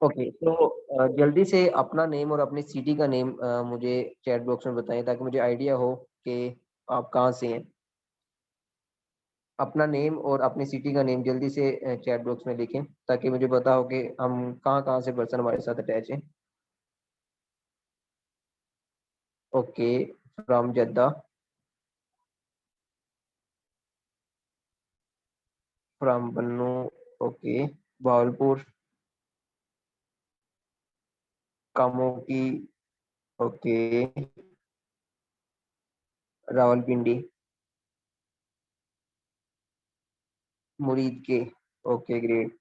Okay, तो जल्दी से अपना नेम और अपनी सिटी का नेम मुझे चैट बॉक्स में बताएं ताकि मुझे आइडिया हो कि आप कहाँ से हैं। अपना नेम और अपनी सिटी का नेम जल्दी से चैट बॉक्स में लिखें ताकि मुझे पता हो कि हम कहाँ कहाँ से पर्सन हमारे साथ अटैच हैं। Okay, from Jeddah, from Bannu, okay, Bahawalpur, कामों की, ओके, रावलपिंडी, मुरीद के, ओके ग्रेट,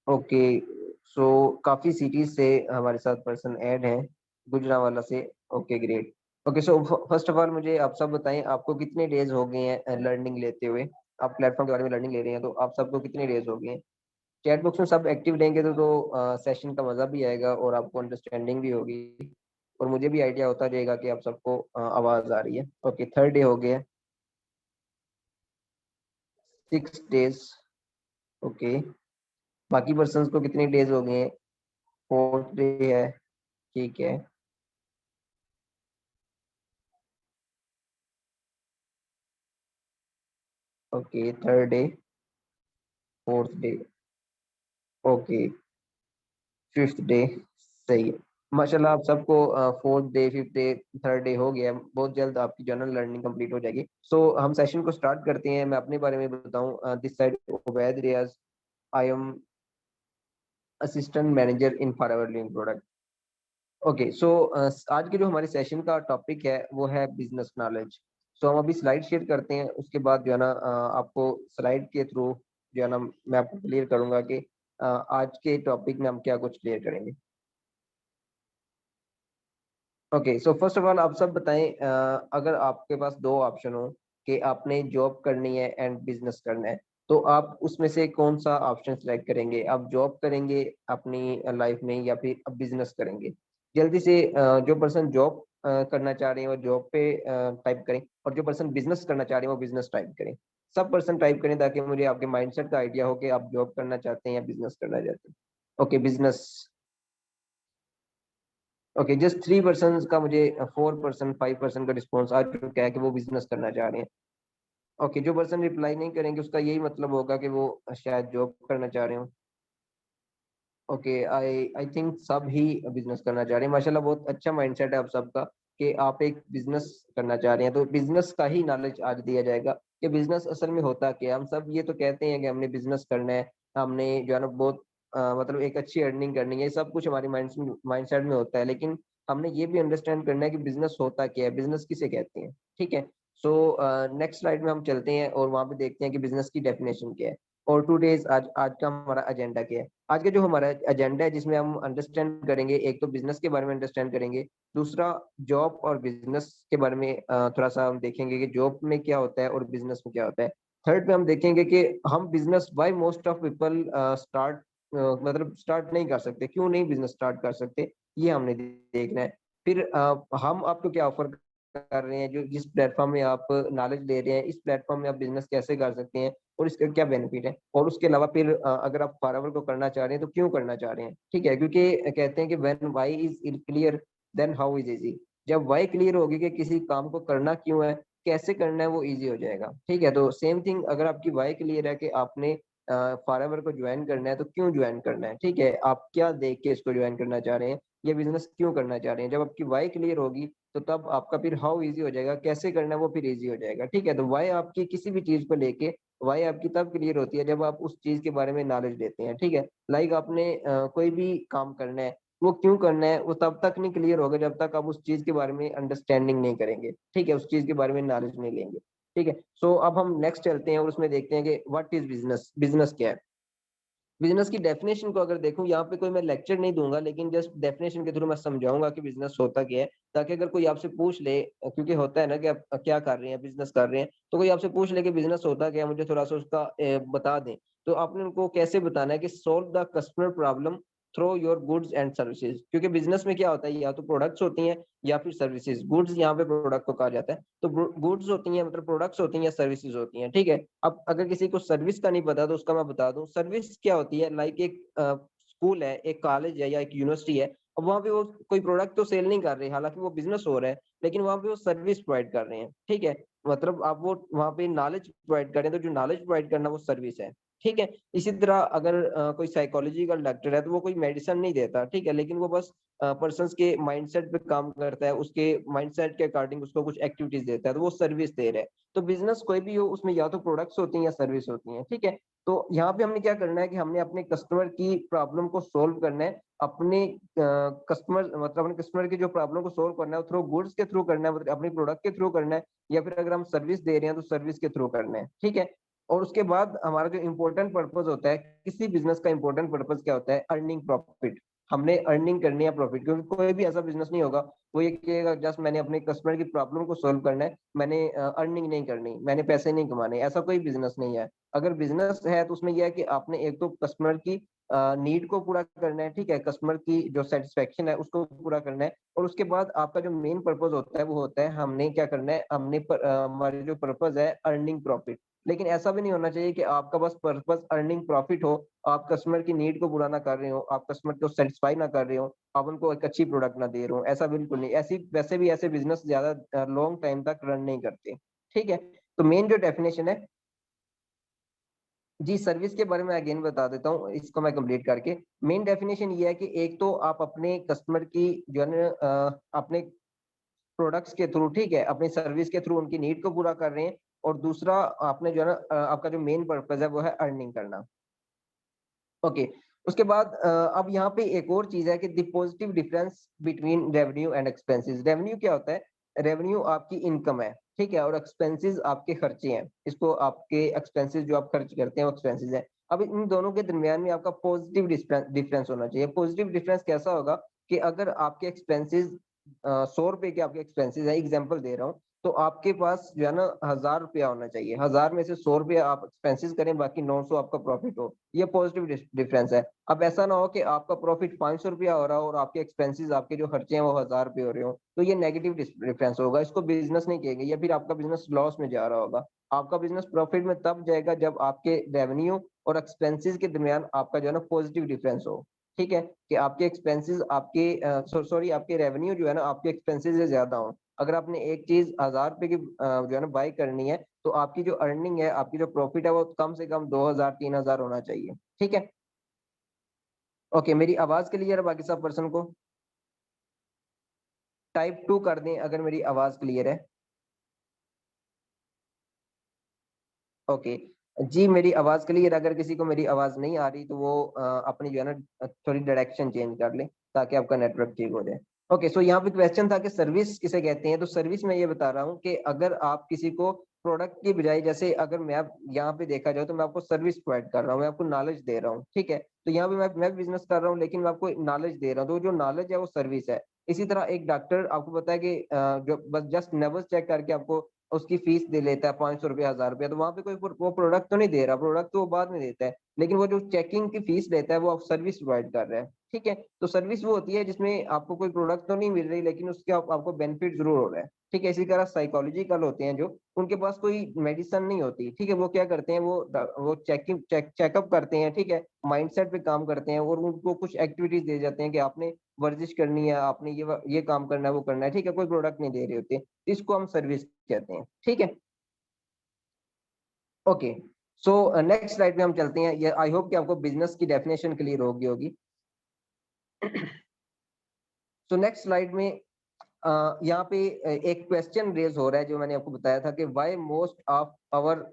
ओके। सो काफी सिटीज से हमारे साथ पर्सन ऐड हैं, गुजरांवाला से, okay great. Okay, so first of all मुझे आप सब बताएं आपको कितने डेज हो गए हैं लर्निंग लेते हुए। आप प्लेटफॉर्म के बारे में लर्निंग ले रहे हैं तो आप सबको कितने डेज हो गए हैं। चैट बॉक्स में सब एक्टिव रहेंगे तो सेशन का मजा भी आएगा और आपको अंडरस्टैंडिंग भी होगी और मुझे भी आइडिया होता रहेगा कि आप सबको आवाज आ रही है। ओके, थर्ड डे हो गया, 6 डेज, ओके। बाकी पर्सन को कितने डेज हो गए हैं। फोर्थ डे है, ठीक है, okay, third day, fourth day, okay, fifth day, सही है। माशाल्लाह आप सबको fourth day, fifth day, third day हो गया, बहुत जल्द आपकी जनरल लर्निंग कंप्लीट हो जाएगी। सो हम सेशन को स्टार्ट करते हैं। मैं अपने बारे में बताऊं, this side Ubaid Riyaz, I am assistant manager in Forever Living product. Okay, so आज के जो हमारे सेशन का टॉपिक है वो है बिजनेस नॉलेज। सो हम अभी स्लाइड शेयर करते हैं, उसके बाद जो है ना आपको स्लाइड के थ्रू जो है ना मैं आपको क्लियर करूंगा कि आज के टॉपिक में हम क्या कुछ क्लियर करेंगे। Okay, so first of all आप सब बताएं, अगर आपके पास दो ऑप्शन हो कि आपने जॉब करनी है एंड बिजनेस करना है, तो आप उसमें से कौन सा ऑप्शन सेलेक्ट करेंगे। आप जॉब करेंगे अपनी लाइफ में या फिर आप बिजनेस करेंगे। जल्दी से जो पर्सन जॉब करना चाह रहे हैं वो जॉब पे टाइप करें और जो पर्सन बिजनेस करना चाह रहे हैं वो बिजनेस टाइप करें। सब पर्सन टाइप करें ताकि मुझे आपके माइंडसेट का आइडिया हो कि आप जॉब करना चाहते हैं या बिजनेस करना चाहते हैं। Okay, business. ओके, जस्ट 3% का मुझे 4%, 5% का रिस्पॉन्स आ चुका है कि वो बिजनेस करना चाह रहे हैं। ओके, जो पर्सन रिप्लाई नहीं करेंगे उसका यही मतलब होगा कि वो शायद जॉब करना चाह रहे हो। ओके, आई आई थिंक सब ही बिजनेस करना चाह रहे हैं। माशाल्लाह बहुत अच्छा माइंडसेट है आप सबका कि आप एक बिजनेस करना चाह रहे हैं। तो बिजनेस का ही नॉलेज आज दिया जाएगा कि बिजनेस असल में होता क्या है। हम सब ये तो कहते हैं कि हमने बिजनेस करना है, हमने जो है ना बहुत मतलब एक अच्छी अर्निंग करनी है, ये सब कुछ हमारे माइंडसेट में होता है, लेकिन हमने ये भी अंडरस्टैंड करना है कि बिजनेस होता क्या है, बिजनेस किसे कहते हैं। ठीक है, सो नेक्स्ट स्लाइड में हम चलते हैं और वहां पे देखते हैं कि बिजनेस की डेफिनेशन क्या है और टूडेज आज आज का हमारा एजेंडा क्या है। आज का जो हमारा एजेंडा है जिसमें हम अंडरस्टैंड करेंगे, एक तो बिजनेस के बारे में अंडरस्टैंड करेंगे, दूसरा जॉब और बिजनेस के बारे में थोड़ा सा हम देखेंगे कि जॉब में क्या होता है और बिजनेस में क्या होता है। थर्ड पे हम देखेंगे कि हम business why most of people start मतलब स्टार्ट नहीं कर सकते, क्यों नहीं बिजनेस स्टार्ट कर सकते, ये हमने देखना है। फिर हम आपको क्या ऑफर कर रहे हैं, जो जिस प्लेटफॉर्म में आप नॉलेज ले रहे हैं इस प्लेटफॉर्म में आप बिजनेस कैसे कर सकते हैं और इसका क्या बेनिफिट है। और उसके अलावा फिर अगर आप फॉरएवर को करना चाह रहे हैं तो क्यों करना चाह रहे हैं। ठीक है, क्योंकि कहते हैं कि when why is clear then how is easy. जब व्हाई क्लियर होगी कि किसी काम को करना क्यों है, कैसे करना है, वो इजी हो जाएगा। ठीक है, तो सेम थिंग अगर आपकी व्हाई क्लियर है कि आपने फॉरएवर को ज्वाइन करना है तो क्यों ज्वाइन करना है। ठीक है, आप क्या देख के इसको ज्वाइन करना चाह रहे हैं, ये बिजनेस क्यों करना चाह रहे हैं। जब आपकी वाई क्लियर होगी तो तब आपका फिर हाउ इजी हो जाएगा, कैसे करना है वो फिर इजी हो जाएगा। ठीक है, तो वाई आपकी किसी भी चीज को लेके वाई आपकी तब क्लियर होती है जब आप उस चीज के बारे में नॉलेज लेते हैं। ठीक है, लाइक आपने कोई भी काम करना है, वो क्यों करना है वो तब तक नहीं क्लियर होगा जब तक आप उस चीज के बारे में अंडरस्टैंडिंग नहीं करेंगे। ठीक है, उस चीज के बारे में नॉलेज नहीं लेंगे। ठीक है, सो अब हम नेक्स्ट चलते हैं और उसमें देखते हैं कि व्हाट इज बिजनेस, बिजनेस क्या है। बिजनेस की डेफिनेशन को अगर देखूं, यहाँ पे कोई मैं लेक्चर नहीं दूंगा लेकिन जस्ट डेफिनेशन के थ्रू मैं समझाऊंगा कि बिजनेस होता क्या है, ताकि अगर कोई आपसे पूछ ले, क्योंकि होता है ना कि आप क्या कर रहे हैं, बिजनेस कर रहे हैं, तो कोई आपसे पूछ ले कि बिजनेस होता क्या है, मुझे थोड़ा सा उसका बता दें। तो आपने उनको कैसे बताना है कि solve the customer problem through your goods and services, क्योंकि बिजनेस में क्या होता है, या तो प्रोडक्ट्स होती हैं या फिर सर्विसेज। गुड्स यहाँ पे प्रोडक्ट को कहा जाता है, तो गुड्स होती हैं मतलब प्रोडक्ट्स होती हैं या सर्विसेज होती हैं, ठीक है। अब अगर किसी को सर्विस का नहीं पता तो उसका मैं बता दूं, सर्विस क्या होती है, लाइक एक स्कूल है, एक कॉलेज है या एक यूनिवर्सिटी है, अब वहाँ पे वो कोई प्रोडक्ट तो सेल नहीं कर रहे, हालांकि वो बिजनेस हो रहा है, लेकिन वहाँ पे वो सर्विस प्रोवाइड कर रहे हैं, ठीक है। मतलब आप वो वहाँ पे नॉलेज प्रोवाइड करें, तो जो नॉलेज प्रोवाइड करना वो सर्विस है, ठीक है। इसी तरह अगर कोई साइकोलॉजिकल डॉक्टर है तो वो कोई मेडिसिन नहीं देता, ठीक है, लेकिन वो बस पर्सन्स के माइंडसेट पे काम करता है, उसके माइंडसेट के अकॉर्डिंग उसको कुछ एक्टिविटीज देता है, तो वो सर्विस दे रहा है। तो बिजनेस कोई भी हो, उसमें या तो प्रोडक्ट्स होती हैं या सर्विस होती हैं, ठीक है। तो यहाँ पे हमने क्या करना है कि हमने अपने कस्टमर की प्रॉब्लम को सोल्व करना है, अपने कस्टमर मतलब अपने कस्टमर की जो प्रॉब्लम को सोल्व करना है थ्रू गुड्स के थ्रू करना है, मतलब अपने प्रोडक्ट के थ्रू करना है, या फिर अगर हम सर्विस दे रहे हैं तो सर्विस के थ्रू करना है, ठीक है। और उसके बाद हमारा जो इम्पोर्टेंट पर्पस होता है, किसी बिजनेस का इम्पोर्टेंट पर्पस क्या होता है, अर्निंग प्रॉफिट। हमने अर्निंग करनी है प्रॉफिट, क्योंकि कोई भी ऐसा बिजनेस नहीं होगा वो ये कहेगा जस्ट मैंने अपने कस्टमर की प्रॉब्लम को सोल्व करना है, मैंने अर्निंग नहीं करनी, मैंने पैसे नहीं कमाने, ऐसा कोई बिजनेस नहीं है। अगर बिजनेस है तो उसमें यह है कि आपने एक तो कस्टमर की नीड को पूरा करना है, ठीक है, कस्टमर की जो सेटिस्फेक्शन है उसको पूरा करना है, और उसके बाद आपका जो मेन पर्पस होता है वो होता है हमने क्या करना है, हमारे जो पर्पस है अर्निंग प्रॉफिट। लेकिन ऐसा भी नहीं होना चाहिए कि आपका बस पर्पस अर्निंग प्रॉफिट हो, आप कस्टमर की नीड को पूरा ना कर रहे हो, आप कस्टमर को सेटिस्फाई ना कर रहे हो, आप उनको एक अच्छी प्रोडक्ट ना दे रहे हो, ऐसा बिल्कुल नहीं। ऐसी वैसे भी ऐसे बिजनेस ज्यादा लॉन्ग टाइम तक रन नहीं करते, ठीक है। तो मेन जो डेफिनेशन है जी, सर्विस के बारे में अगेन बता देता हूँ, इसको मैं कंप्लीट करके। मेन डेफिनेशन ये है कि एक तो आप अपने कस्टमर की जो है ना अपने प्रोडक्ट्स के थ्रू, ठीक है, अपनी सर्विस के थ्रू उनकी नीड को पूरा कर रहे हैं, और दूसरा आपने जो है ना आपका जो मेन पर्पस है वो है अर्निंग करना। ओके, उसके बाद अब यहाँ पे एक और चीज है कि the positive difference between revenue and expenses. Revenue क्या होता है, रेवेन्यू आपकी इनकम है, ठीक है, और एक्सपेंसेस आपके खर्चे हैं, इसको आपके एक्सपेंसेस जो आप खर्च करते हैं वो एक्सपेंसेस है। अब इन दोनों के दरमियान में आपका पॉजिटिव डिफरेंस होना चाहिए। पॉजिटिव डिफरेंस कैसा होगा कि अगर आपके एक्सपेंसेस 100 रुपए के आपके एक्सपेंसेस है, एग्जाम्पल दे रहा हूँ, तो आपके पास जो है ना 1000 रुपया होना चाहिए, 1000 में से 100 रुपया आप एक्सपेंसेस करें, बाकी 900 आपका प्रॉफिट हो, ये पॉजिटिव डिफरेंस है। अब ऐसा ना हो कि आपका प्रॉफिट 500 रुपया हो रहा हो और आपके एक्सपेंसेस आपके जो खर्चे हैं वो 1000 रुपये हो रहे हो, तो ये नेगेटिव डिफरेंस होगा, इसको बिजनेस नहीं कहेंगे, या फिर आपका बिजनेस लॉस में जा रहा होगा। आपका बिजनेस प्रॉफिट में तब जाएगा जब आपके रेवेन्यू और एक्सपेंसेस के दरमियान आपका जो है ना पॉजिटिव डिफरेंस हो, ठीक है, कि आपके एक्सपेंसेस आपके सॉरी आपके रेवेन्यू जो है ना आपके एक्सपेंसेस से ज्यादा हो। अगर आपने एक चीज 1000 रुपए की जो है ना बाई करनी है, तो आपकी जो अर्निंग है, आपकी जो प्रॉफिट है वो कम से कम 2000 3000 होना चाहिए, ठीक है। ओके, मेरी आवाज क्लियर है बाकी सब पर्सन को? टाइप 2 कर दें अगर मेरी आवाज क्लियर है। ओके जी, मेरी आवाज क्लियर, अगर किसी को मेरी आवाज नहीं आ रही तो वो अपनी जो है ना थोड़ी डायरेक्शन चेंज कर ले, ताकि आपका नेटवर्क ठीक हो जाए। ओके, सो यहाँ पे क्वेश्चन था कि सर्विस किसे कहते हैं, तो सर्विस में ये बता रहा हूँ कि अगर आप किसी को प्रोडक्ट की बजाय, जैसे अगर मैं यहाँ पे देखा जाए तो मैं आपको सर्विस प्रोवाइड कर रहा हूँ, मैं आपको नॉलेज दे रहा हूँ, ठीक है। तो यहाँ पे मैं बिजनेस कर रहा हूँ लेकिन मैं आपको नॉलेज दे रहा हूँ, तो जो नॉलेज है वो सर्विस है। इसी तरह एक डॉक्टर आपको पता है कि जो बस जस्ट नर्वस चेक करके आपको उसकी फीस दे लेता है 500 रुपया 1000 रुपया, तो वहां पे कोई वो प्रोडक्ट तो नहीं दे रहा, प्रोडक्ट तो वो बाद में देता है, लेकिन वो जो चेकिंग की फीस लेता है वो आप सर्विस प्रोवाइड कर रहे हैं, ठीक है। तो सर्विस वो होती है जिसमें आपको कोई प्रोडक्ट तो नहीं मिल रही, लेकिन उसके आपको बेनिफिट जरूर हो रहा है, ठीक है। इसी तरह साइकोलॉजिकल होते हैं जो, उनके पास कोई मेडिसिन नहीं होती, ठीक है, वो क्या करते हैं, वो चेकअप करते हैं, ठीक है, माइंडसेट पे काम करते हैं, और उनको कुछ एक्टिविटीज दे जाते हैं कि आपने वर्जिश करनी है, आपने ये काम करना है, वो करना है, ठीक है, कोई प्रोडक्ट नहीं दे रहे होते, इसको हम सर्विस कहते हैं, ठीक है। ओके, सो नेक्स्ट स्लाइड में हम चलते हैं। ये आई होप कि आपको बिजनेस की डेफिनेशन क्लियर होगी। सो नेक्स्ट स्लाइड में यहाँ पे एक क्वेश्चन रेज हो रहा है, जो मैंने आपको बताया था कि why most of our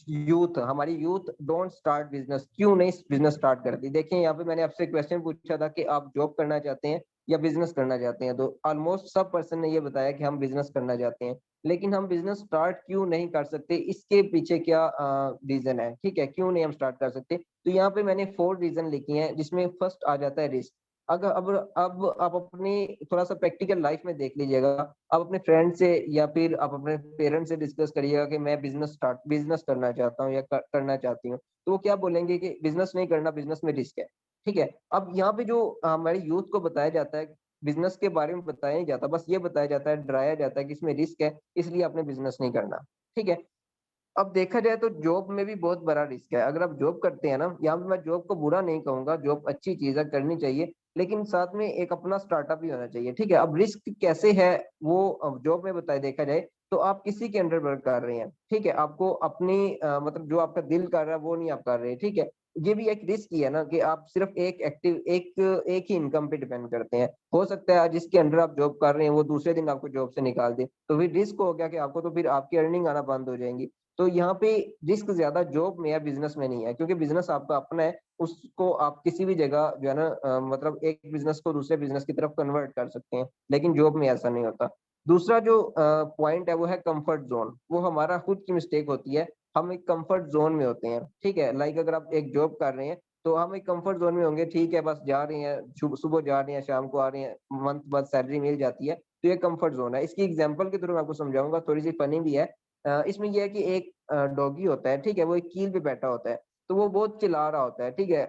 youth, हमारी यूथ डोंट स्टार्ट बिजनेस, क्यों नहीं बिजनेस स्टार्ट करती। देखिए यहाँ पे मैंने आपसे क्वेश्चन पूछा था कि आप जॉब करना चाहते हैं या बिजनेस करना चाहते हैं, तो ऑलमोस्ट सब पर्सन ने ये बताया कि हम बिजनेस करना चाहते हैं, लेकिन हम बिजनेस स्टार्ट क्यों नहीं कर सकते, इसके पीछे क्या रीजन है, ठीक है, क्यों नहीं हम स्टार्ट कर सकते। तो यहाँ पे मैंने 4 रीजन लिखी हैं, जिसमें फर्स्ट आ जाता है रिस्क। अगर अब आप अपनी थोड़ा सा प्रैक्टिकल लाइफ में देख लीजिएगा, आप अपने फ्रेंड से या फिर आप अपने पेरेंट्स से डिस्कस करिएगा कि मैं बिजनेस करना चाहता हूँ या करना चाहती हूँ, तो वो क्या बोलेंगे कि बिजनेस नहीं करना, बिजनेस में रिस्क है, ठीक है। अब यहाँ पे जो हमारे यूथ को बताया जाता है, बिजनेस के बारे में बताया नहीं जाता, बस ये बताया जाता है, डराया जाता है कि इसमें रिस्क है, इसलिए आपने बिजनेस नहीं करना। ठीक है। अब देखा जाए तो जॉब में भी बहुत बड़ा रिस्क है। अगर आप जॉब करते हैं ना, यहाँ पे मैं जॉब को बुरा नहीं कहूंगा, जॉब अच्छी चीज है, करनी चाहिए, लेकिन साथ में एक अपना स्टार्टअप भी होना चाहिए। ठीक है। अब रिस्क कैसे है वो जॉब में बताया, देखा जाए तो आप किसी के अंडर वर्क कर रहे हैं। ठीक है। आपको अपनी मतलब जो आपका दिल कर रहा है वो नहीं आप कर रहे। ठीक है। ये भी एक रिस्क ही है ना कि आप सिर्फ एक ही इनकम पे डिपेंड करते हैं। हो सकता है जिसके अंडर आप जॉब कर रहे हैं वो दूसरे दिन आपको जॉब से निकाल दे, तो फिर रिस्क हो गया कि आपको, तो फिर आपकी अर्निंग आना बंद हो जाएंगी। तो यहाँ पे रिस्क ज्यादा जॉब में या बिजनेस में नहीं है, क्योंकि बिजनेस आपका अपना है, उसको आप किसी भी जगह जो है ना मतलब एक बिजनेस को दूसरे बिजनेस की तरफ कन्वर्ट कर सकते हैं, लेकिन जॉब में ऐसा नहीं होता। दूसरा जो पॉइंट है वो है कंफर्ट जोन। वो हमारा खुद की मिस्टेक होती है, हम एक कंफर्ट जोन में होते हैं। ठीक है। लाइक अगर आप एक जॉब कर रहे हैं तो हम एक कंफर्ट जोन में होंगे, ठीक है, बस जा रहे हैं, सुबह जा रहे हैं, शाम को आ रहे हैं, मंथ बाद सैलरी मिल जाती है, तो ये कंफर्ट जोन है। इसकी एग्जांपल के थ्रू मैं आपको समझाऊंगा, थोड़ी सी फनी भी है। इसमें यह है कि एक डॉगी होता है। ठीक है। वो एक कील पे बैठा होता है, तो वो बहुत चिल्ला रहा होता है। ठीक है।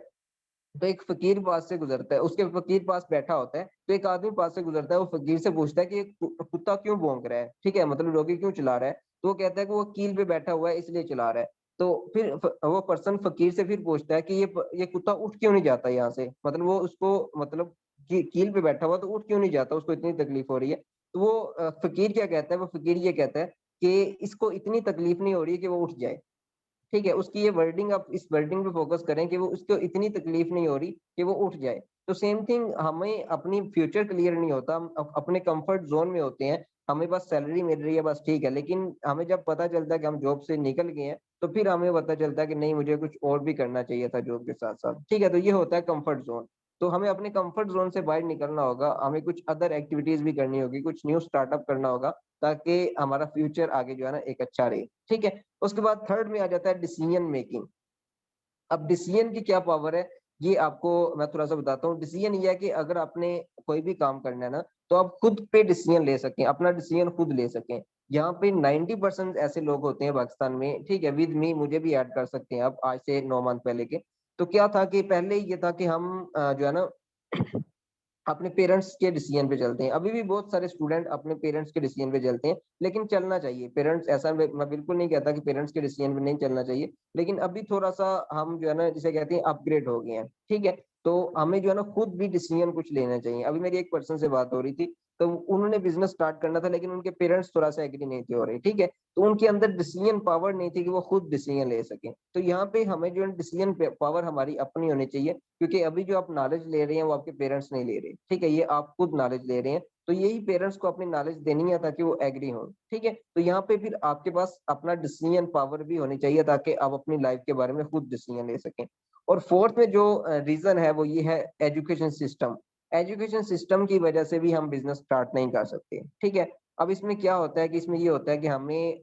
तो एक फकीर पास से गुजरता है, उसके फकीर पास बैठा होता है, तो एक आदमी पास से गुजरता है, वो फकीर से पूछता है कि ये कुत्ता क्यों भौंक रहा है। ठीक है, मतलब डॉगी क्यों चिल्ला रहा है। तो वो कहता है कि वो कील पे बैठा हुआ है इसलिए चिल्ला रहा है। तो फिर वो पर्सन फकीर से फिर पूछता है कि ये कुत्ता उठ क्यों नहीं जाता यहाँ से, मतलब वो उसको मतलब कील पे बैठा हुआ तो उठ क्यों नहीं जाता, उसको इतनी तकलीफ हो रही है। तो वो फकीर क्या कहता है, वो फकीर ये कहता है कि इसको इतनी तकलीफ नहीं हो रही है कि वो उठ जाए। ठीक है। उसकी ये वर्डिंग, आप इस वर्डिंग पे फोकस करें कि वो, उसको इतनी तकलीफ नहीं हो रही कि वो उठ जाए। तो सेम थिंग, हमें अपनी फ्यूचर क्लियर नहीं होता, हम अपने कंफर्ट जोन में होते हैं, हमें बस सैलरी मिल रही है बस, ठीक है, लेकिन हमें जब पता चलता है कि हम जॉब से निकल गए हैं, तो फिर हमें पता चलता है कि नहीं, मुझे कुछ और भी करना चाहिए था जॉब के साथ साथ। ठीक है। तो ये होता है कंफर्ट जोन। तो हमें अपने कंफर्ट जोन से बाहर निकलना होगा, हमें कुछ अदर एक्टिविटीज भी करनी होगी, कुछ न्यू स्टार्टअप करना होगा, ताकि हमारा फ्यूचर आगे जो है ना एक अच्छा रहे। ठीक है। उसके बाद थर्ड में आ जाता है डिसीजन मेकिंग। अब डिसीजन की क्या पावर है, ये आपको मैं थोड़ा सा बताता हूँ। डिसीजन ये है कि अगर आपने कोई भी काम करना है ना, तो आप खुद पे डिसीजन ले सकें, अपना डिसीजन खुद ले सकें। यहाँ पे 90% ऐसे लोग होते हैं पाकिस्तान में, ठीक है, विद मी, मुझे भी ऐड कर सकते हैं आप, आज से 9 मंथ पहले के। तो क्या था कि पहले ये था कि हम जो है ना अपने पेरेंट्स के डिसीजन पे चलते हैं। अभी भी बहुत सारे स्टूडेंट अपने पेरेंट्स के डिसीजन पे चलते हैं, लेकिन चलना चाहिए पेरेंट्स, ऐसा मैं बिल्कुल नहीं कहता कि पेरेंट्स के डिसीजन पे नहीं चलना चाहिए, लेकिन अभी थोड़ा सा हम जो है ना जिसे कहते हैं अपग्रेड हो गए हैं। ठीक है। तो हमें जो है ना खुद भी डिसीजन कुछ लेना चाहिए। अभी मेरी एक पर्सन से बात हो रही थी, तो उन्होंने बिजनेस स्टार्ट करना था, लेकिन उनके पेरेंट्स थोड़ा सा एग्री नहीं थे हो रहे। ठीक है। तो उनके अंदर डिसीजन पावर नहीं थी कि वो खुद डिसीजन ले सके। तो यहाँ पे हमें जो है डिसीजन पावर हमारी अपनी होनी चाहिए, क्योंकि अभी जो आप नॉलेज ले रहे हैं वो आपके पेरेंट्स नहीं ले रहे। ठीक है। ये आप खुद नॉलेज ले रहे हैं, तो यही पेरेंट्स को अपनी नॉलेज देनी है ताकि वो एग्री हो। ठीक है। तो यहाँ पे फिर आपके पास अपना डिसीजन पावर भी होनी चाहिए, ताकि आप अपनी लाइफ के बारे में खुद डिसीजन ले सकें। और फोर्थ में जो रीजन है वो ये है एजुकेशन सिस्टम। एजुकेशन सिस्टम की वजह से भी हम बिजनेस स्टार्ट नहीं कर सकते। ठीक है। अब इसमें क्या होता है कि इसमें ये होता है कि हमें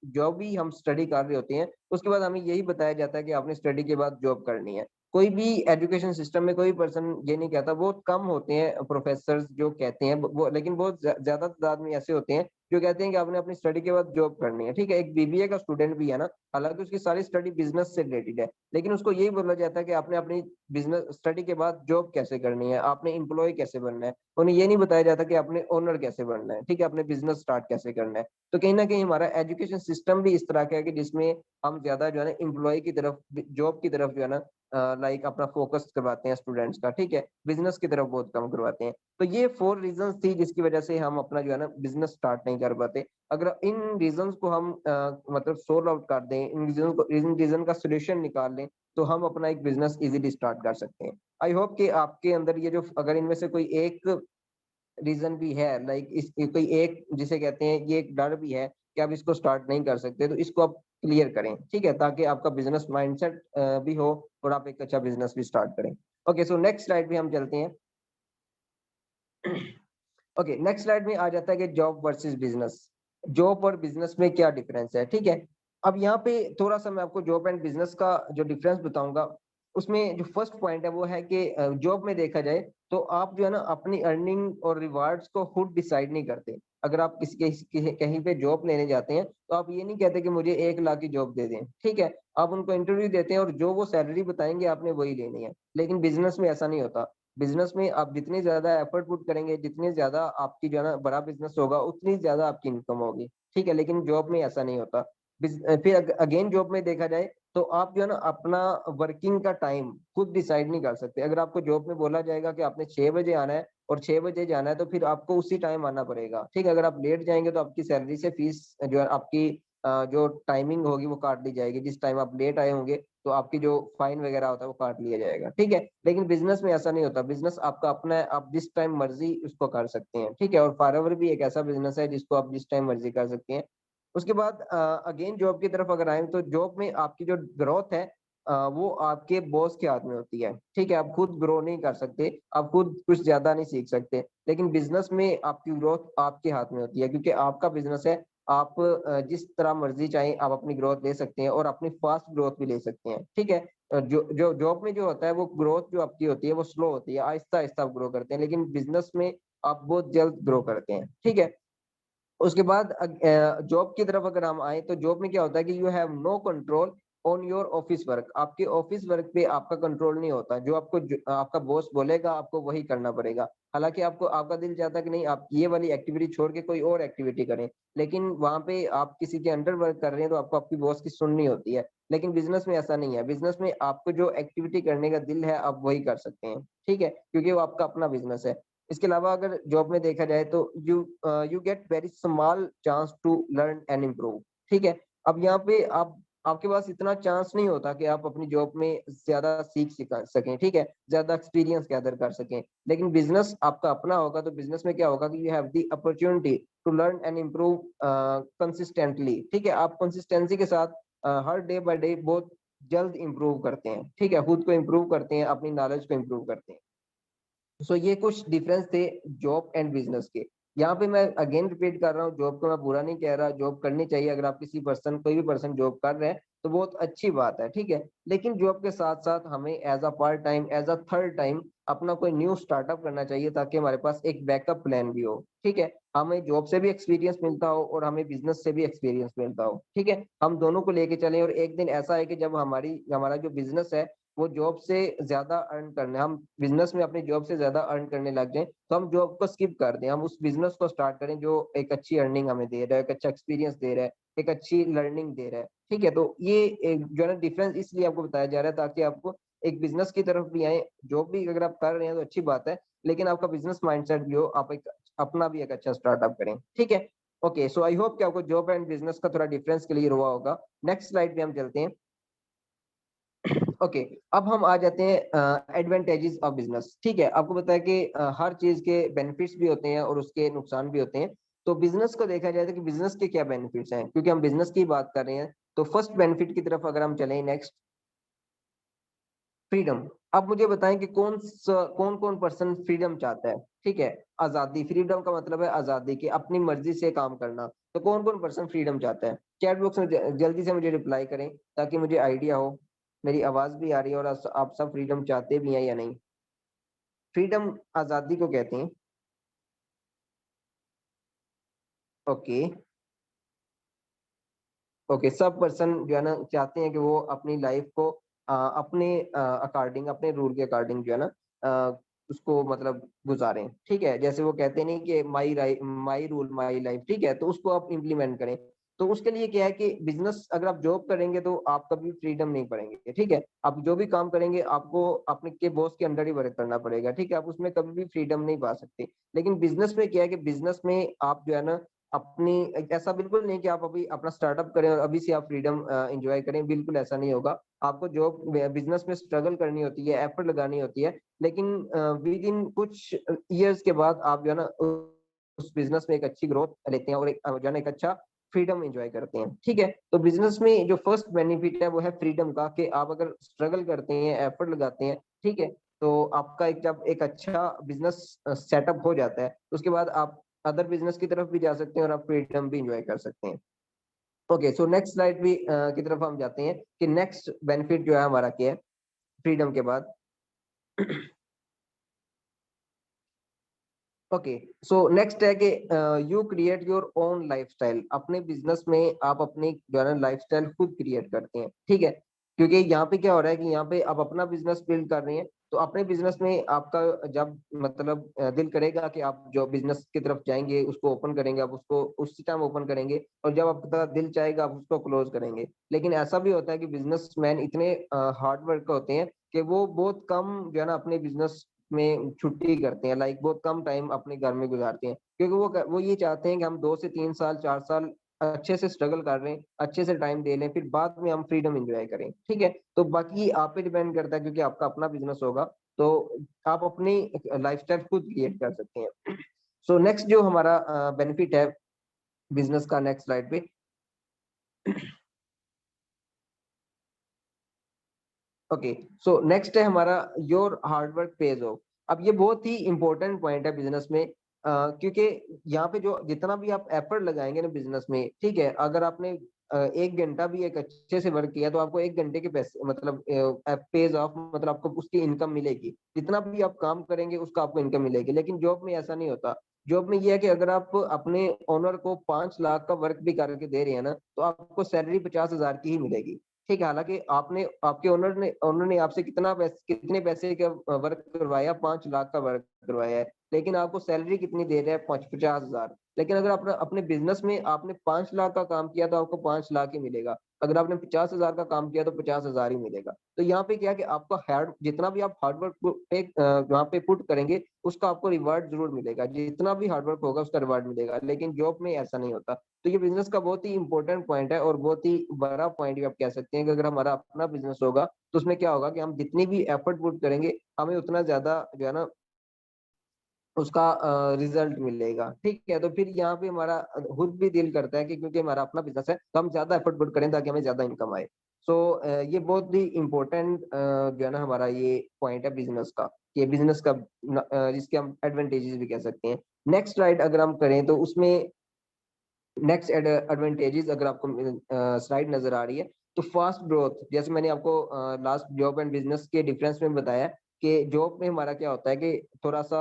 जो भी हम स्टडी कर रहे होते हैं, उसके बाद हमें यही बताया जाता है कि आपने स्टडी के बाद जॉब करनी है। कोई भी एजुकेशन सिस्टम में कोई पर्सन ये नहीं कहता, बहुत कम होते हैं प्रोफेसर जो कहते हैं वो, लेकिन बहुत ज्यादा तादाद में ऐसे होते हैं जो कहते हैं कि आपने अपनी स्टडी के बाद जॉब करनी है। ठीक है। एक बीबीए का स्टूडेंट भी है ना, हालांकि उसकी सारी स्टडी बिजनेस से रिलेटेड है, लेकिन उसको यही बोला जाता है कि आपने अपनी बिजनेस स्टडी के बाद जॉब कैसे करनी है, आपने एम्प्लॉय कैसे बनना है। उन्हें ये नहीं बताया जाता कि आपने ओनर कैसे बनना है। ठीक है। अपने बिजनेस स्टार्ट कैसे करना है। तो कहीं ना कहीं हमारा एजुकेशन सिस्टम भी इस तरह का है कि जिसमें हम ज्यादा जो है ना एम्प्लॉय की तरफ, जॉब की तरफ जो है ना लाइक अपना फोकस करवाते हैं स्टूडेंट्स का। ठीक है। बिजनेस की तरफ बहुत कम करवाते हैं। तो ये 4 रीजंस थी जिसकी वजह से हम अपना जो है ना बिजनेस स्टार्ट नहीं कर पाते। अगर इन रीजंस को हम मतलब सोल्व आउट कर दें, इन रीजन का सोल्यूशन निकाल लें, तो हम अपना एक बिजनेस इजीली स्टार्ट कर सकते हैं। आई होप कि आपके अंदर ये जो, अगर इनमें से कोई एक रीजन भी है, लाइक इस कोई एक जिसे कहते हैं ये एक डर भी है कि आप इसको स्टार्ट नहीं कर सकते, तो इसको आप क्लियर करें। ठीक है। ताकि आपका बिजनेस माइंडसेट भी हो और आप एक अच्छा बिजनेस भी स्टार्ट करें। ओके, सो नेक्स्ट स्लाइड पे हम चलते हैं। ओके, नेक्स्ट स्लाइड में आ जाता है कि जॉब वर्सेस बिजनेस। जॉब और बिजनेस में क्या डिफरेंस है। ठीक है। अब यहाँ पे थोड़ा सा मैं आपको जॉब एंड बिजनेस का जो डिफरेंस बताऊंगा। उसमें जो फर्स्ट पॉइंट है वो है कि जॉब में देखा जाए तो आप जो है ना अपनी अर्निंग और रिवार्ड्स को खुद डिसाइड नहीं करते। अगर आप कहीं पे जॉब लेने जाते हैं तो आप ये नहीं कहते कि मुझे 1 लाख की जॉब दे दें, ठीक है। आप उनको इंटरव्यू देते हैं और जो वो सैलरी बताएंगे आपने वही लेनी है। लेकिन बिजनेस में ऐसा नहीं होता। बिजनेस में आप जितनी ज्यादा एफर्ट पुट करेंगे, जितनी ज्यादा आपकी जो है ना बड़ा बिजनेस होगा, उतनी ज्यादा आपकी इनकम होगी, ठीक है। लेकिन जॉब में ऐसा नहीं होता। फिर अगेन जॉब में देखा जाए तो आप जो है ना अपना वर्किंग का टाइम खुद डिसाइड नहीं कर सकते। अगर आपको जॉब में बोला जाएगा कि आपने 6 बजे आना है और 6 बजे जाना है, तो फिर आपको उसी टाइम आना पड़ेगा, ठीक है। अगर आप लेट जाएंगे तो आपकी सैलरी से फीस जो है आपकी जो टाइमिंग होगी वो काट ली जाएगी। जिस टाइम आप लेट आए होंगे तो आपकी जो फाइन वगैरह होता है वो काट लिया जाएगा, ठीक है। लेकिन बिजनेस में ऐसा नहीं होता। बिजनेस आपका अपना है, आप जिस टाइम मर्जी उसको कर सकते हैं, ठीक है। और फॉरएवर भी एक ऐसा बिजनेस है जिसको आप जिस टाइम मर्जी कर सकते हैं। उसके बाद अगेन जॉब की तरफ अगर आए तो जॉब में आपकी जो ग्रोथ है वो आपके बॉस के हाथ में होती है, ठीक है। आप खुद ग्रो नहीं कर सकते, आप खुद कुछ ज्यादा नहीं सीख सकते। लेकिन बिजनेस में आपकी ग्रोथ आपके हाथ में होती है, क्योंकि आपका बिजनेस है। आप जिस तरह मर्जी चाहे आप अपनी ग्रोथ ले सकते हैं और अपनी फास्ट ग्रोथ भी ले सकते हैं, ठीक है। जो जो जॉब में जो होता है वो ग्रोथ जो आपकी होती है वो स्लो होती है, आहिस्ता आहिस्ता आप ग्रो करते हैं। लेकिन बिजनेस में आप बहुत जल्द ग्रो करते हैं, ठीक है। उसके बाद जॉब की तरफ अगर हम आए तो जॉब में क्या होता है कि you have no control on your office work. आपके ऑफिस वर्क पे आपका कंट्रोल नहीं होता। जो आपका बॉस बोलेगा आपको वही करना पड़ेगा। हालांकि आपको आपका दिल चाहता है कि नहीं आप ये वाली एक्टिविटी छोड़ के कोई और एक्टिविटी करें, लेकिन वहां पे आप किसी के अंडर वर्क कर रहे हैं तो आपको आपकी बॉस की सुननी होती है। लेकिन बिजनेस में ऐसा नहीं है। बिजनेस में आपको जो एक्टिविटी करने का दिल है आप वही कर सकते हैं, ठीक है, क्योंकि वो आपका अपना बिजनेस है। इसके अलावा अगर जॉब में देखा जाए तो you get very small chance to learn and improve, ठीक है। अब यहाँ पे आपके पास इतना चांस नहीं होता कि आप अपनी जॉब में ज्यादा सीख सकें, ठीक है, ज्यादा एक्सपीरियंस गैदर कर सकें। लेकिन बिजनेस आपका अपना होगा तो बिजनेस में क्या होगा कि you have the opportunity to learn and improve consistently, ठीक है। आप कंसिस्टेंसी के साथ हर डे बाय डे बहुत जल्द इम्प्रूव करते हैं, ठीक है, खुद को इम्प्रूव करते हैं, अपनी नॉलेज को इम्प्रूव करते हैं। ये कुछ डिफरेंस थे जॉब एंड बिजनेस के। यहाँ पे मैं अगेन रिपीट कर रहा हूँ, जॉब को मैं बुरा नहीं कह रहा, जॉब करनी चाहिए। अगर आप कोई भी पर्सन जॉब कर रहे हैं तो बहुत अच्छी बात है, ठीक है। लेकिन जॉब के साथ साथ हमें as a part time, as a third time अपना कोई न्यू स्टार्टअप करना चाहिए, ताकि हमारे पास एक बैकअप प्लान भी हो, ठीक है। हमें जॉब से भी एक्सपीरियंस मिलता हो और हमें बिजनेस से भी एक्सपीरियंस मिलता हो, ठीक है। हम दोनों को लेके चलें और एक दिन ऐसा है कि जब हमारा जो बिजनेस है वो जॉब से ज्यादा अर्न करने, हम बिजनेस में अपनी जॉब से ज्यादा अर्न करने लग जाएं, तो हम जॉब को स्किप कर दें, हम उस बिजनेस को स्टार्ट करें जो एक अच्छी अर्निंग हमें दे रहा है, एक अच्छा एक्सपीरियंस दे रहा है, एक अच्छी लर्निंग दे रहा है, ठीक है। तो ये एक जो है ना डिफरेंस इसलिए आपको बताया जा रहा है ताकि आपको एक बिजनेस की तरफ भी आए। जॉब भी अगर आप कर रहे हैं तो अच्छी बात है, लेकिन आपका बिजनेस माइंडसेट भी हो, आप एक अपना भी एक अच्छा स्टार्टअप करें, ठीक है। ओके, सो आई होप कि आपको जॉब एंड बिजनेस का थोड़ा डिफरेंस क्लियर हुआ होगा। नेक्स्ट स्लाइड पे हम चलते हैं। ओके, अब हम आ जाते हैं एडवांटेजेस ऑफ बिजनेस, ठीक है। आपको पता है कि हर चीज के बेनिफिट्स भी होते हैं और उसके नुकसान भी होते हैं। तो बिजनेस को देखा जाए तो कि बिजनेस के क्या बेनिफिट्स हैं, क्योंकि हम बिजनेस की बात कर रहे हैं। तो फर्स्ट बेनिफिट की तरफ अगर हम चलें, नेक्स्ट, फ्रीडम। अब मुझे बताएं कि कौन कौन पर्सन फ्रीडम चाहता है, ठीक है। आजादी, फ्रीडम का मतलब है आजादी, की अपनी मर्जी से काम करना। तो कौन कौन पर्सन फ्रीडम चाहता है, चैट बॉक्स में जल्दी से मुझे रिप्लाई करें ताकि मुझे आइडिया हो। मेरी आवाज भी आ रही है और आप सब फ्रीडम चाहते भी हैं या नहीं। फ्रीडम आजादी को कहते हैं। ओके, ओके, सब पर्सन जो है ना चाहते हैं कि वो अपनी लाइफ को अपने अकॉर्डिंग, अपने रूल के अकॉर्डिंग जो है ना उसको मतलब गुजारें, ठीक है। जैसे वो कहते नहीं कि माई रूल माई लाइफ, ठीक है, तो उसको आप इम्प्लीमेंट करें। तो उसके लिए क्या है कि बिजनेस अगर आप जॉब करेंगे तो आप कभी फ्रीडम नहीं पाएंगे, ठीक है। आप जो भी काम करेंगे आपको अपने के बॉस के अंडर ही वर्क करना पड़ेगा, ठीक है, आप उसमें कभी भी फ्रीडम नहीं पा सकते। लेकिन बिजनेस में क्या है कि बिजनेस में आप जो है ना अपनी, ऐसा बिल्कुल नहीं कि आप अभी अपना स्टार्टअप करें और अभी से आप फ्रीडम एंजॉय करें, बिल्कुल ऐसा नहीं होगा। आपको जॉब बिजनेस में स्ट्रगल करनी होती है, एफर्ट लगानी होती है। लेकिन विद इन कुछ ईयर्स के बाद आप जो है ना उस बिजनेस में एक अच्छी ग्रोथ लेते हैं और एक जो है ना एक अच्छा फ्रीडम एंजॉय करते हैं, ठीक है। तो बिजनेस में जो फर्स्ट बेनिफिट है वो है फ्रीडम का, कि आप अगर स्ट्रगल करते हैं, एफर्ट लगाते हैं, ठीक है, तो आपका एक जब एक अच्छा बिजनेस सेटअप हो जाता है तो उसके बाद आप अदर बिजनेस की तरफ भी जा सकते हैं और आप फ्रीडम भी इंजॉय कर सकते हैं। ओके, सो नेक्स्ट स्लाइड भी की तरफ हम जाते हैं कि नेक्स्ट बेनिफिट जो है हमारा क्या है फ्रीडम के बाद। ओके, सो नेक्स्ट है कि you create your own lifestyle. अपने बिजनेस में आप अपनी जो है ना लाइफस्टाइल खुद क्रिएट करते हैं, ठीक है। क्योंकि यहाँ पे क्या हो रहा है कि यहाँ पे आप अपना बिजनेस बिल्ड कर रहे हैं, तो अपने बिजनेस में आपका जब मतलब दिल करेगा कि आप जो बिजनेस की तरफ जाएंगे उसको ओपन करेंगे, आप उसको उसी टाइम ओपन करेंगे, और जब आपका दिल चाहेगा आप उसको क्लोज करेंगे। लेकिन ऐसा भी होता है कि बिजनेसमैन इतने हार्ड वर्क होते हैं कि वो बहुत कम जो है ना अपने बिजनेस में छुट्टी करते हैं, लाइक बहुत कम टाइम अपने घर में गुजारते हैं, क्योंकि वो ये चाहते हैं कि हम 2 से 3 साल 4 साल अच्छे से स्ट्रगल कर रहे हैं, अच्छे से टाइम दे लें, फिर बाद में हम फ्रीडम एंजॉय करें, ठीक है। तो बाकी आप पे डिपेंड करता है, क्योंकि आपका अपना बिजनेस होगा, तो आप अपनी लाइफस्टाइल खुद क्रिएट कर सकते हैं। सो नेक्स्ट जो हमारा बेनिफिट है बिजनेस का, नेक्स्ट स्लाइड पे। ओके, सो नेक्स्ट है हमारा योर हार्डवर्क पेज ऑफ। अब ये बहुत ही इंपॉर्टेंट पॉइंट है बिजनेस में, क्योंकि यहाँ पे जो जितना भी आप एफर्ट लगाएंगे ना बिजनेस में, ठीक है, अगर आपने 1 घंटा भी एक अच्छे से वर्क किया तो आपको 1 घंटे के पैसे मतलब पेज ऑफ, मतलब आपको उसकी इनकम मिलेगी। जितना भी आप काम करेंगे उसका आपको इनकम मिलेगी। लेकिन जॉब में ऐसा नहीं होता। जॉब में ये है कि अगर आप अपने ओनर को 5 लाख का वर्क भी करके दे रहे हैं ना, तो आपको सैलरी 50,000 की ही मिलेगी, ठीक है। हालांकि आपने आपके ओनर ने आपसे कितने पैसे का वर्क करवाया, 5 लाख का वर्क करवाया है, लेकिन आपको सैलरी कितनी दे रहा है, 50,000। लेकिन अगर अपना अपने बिजनेस में आपने 5 लाख का काम किया तो आपको 5 लाख ही मिलेगा। अगर आपने 50,000 का काम किया तो 50,000 ही मिलेगा। तो यहाँ पे क्या है कि आपका हार्ड जितना भी आप हार्डवर्क पे वहाँ पे पुट करेंगे उसका आपको रिवार्ड जरूर मिलेगा, जितना भी हार्डवर्क होगा उसका रिवार्ड मिलेगा। लेकिन जॉब में ऐसा नहीं होता। तो ये बिजनेस का बहुत ही इंपॉर्टेंट पॉइंट है, और बहुत ही बड़ा पॉइंट भी आप कह सकते हैं कि अगर हमारा अपना बिजनेस होगा तो उसमें क्या होगा कि हम जितनी भी एफर्ट पुट करेंगे हमें उतना ज्यादा जो है ना उसका रिजल्ट मिलेगा, ठीक है। तो फिर यहाँ पे हमारा खुद भी दिल करता है कि क्योंकि हमारा अपना बिजनेस है तो हम ज्यादा एफर्ट पुट करें ताकि हमें ज्यादा इनकम आए। सो ये बहुत ही इम्पोर्टेंट जो है ना हमारा ये पॉइंट है बिजनेस का, ये बिजनेस का जिसके हम एडवांटेजेस भी कह सकते हैं। नेक्स्ट स्लाइड अगर हम करें तो उसमें नेक्स्ट एडवांटेजेस अगर आपको स्लाइड नजर आ रही है, तो फास्ट ग्रोथ, जैसे मैंने आपको लास्ट जॉब एंड बिजनेस के डिफरेंस में बताया कि जॉब में हमारा क्या होता है कि थोड़ा सा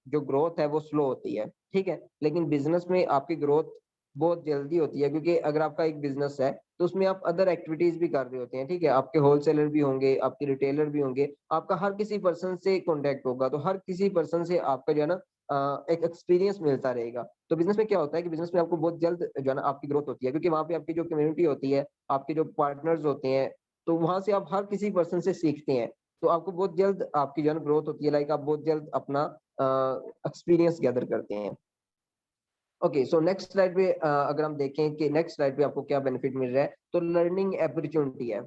जो ग्रोथ है वो स्लो होती है, ठीक है। लेकिन बिजनेस में आपकी ग्रोथ बहुत जल्दी होती है, क्योंकि अगर आपका एक बिजनेस है तो उसमें आप अदर एक्टिविटीज भी कर रहे होते हैं, ठीक है। आपके होलसेलर भी होंगे, आपके रिटेलर भी होंगे, आपका हर किसी पर्सन से कांटेक्ट होगा, तो हर किसी पर्सन से आपका जो है ना एक एक्सपीरियंस मिलता रहेगा। तो बिजनेस में क्या होता है कि बिजनेस में आपको बहुत जल्द जो है ना आपकी ग्रोथ होती है, क्योंकि वहां पे आपकी जो कम्युनिटी होती है, आपके जो पार्टनर्स होते हैं, तो वहां से आप हर किसी पर्सन से सीखते हैं। तो आपको बहुत जल्द आपकी जो है ग्रोथ होती है, लाइक आप बहुत जल्द अपना एक्सपीरियंस गैदर करते हैं। ओके, सो नेक्स्ट स्लाइड पे अगर हम देखें कि नेक्स्ट स्लाइड पे आपको क्या बेनिफिट मिल रहा है, तो लर्निंग अपॉर्चुनिटी है।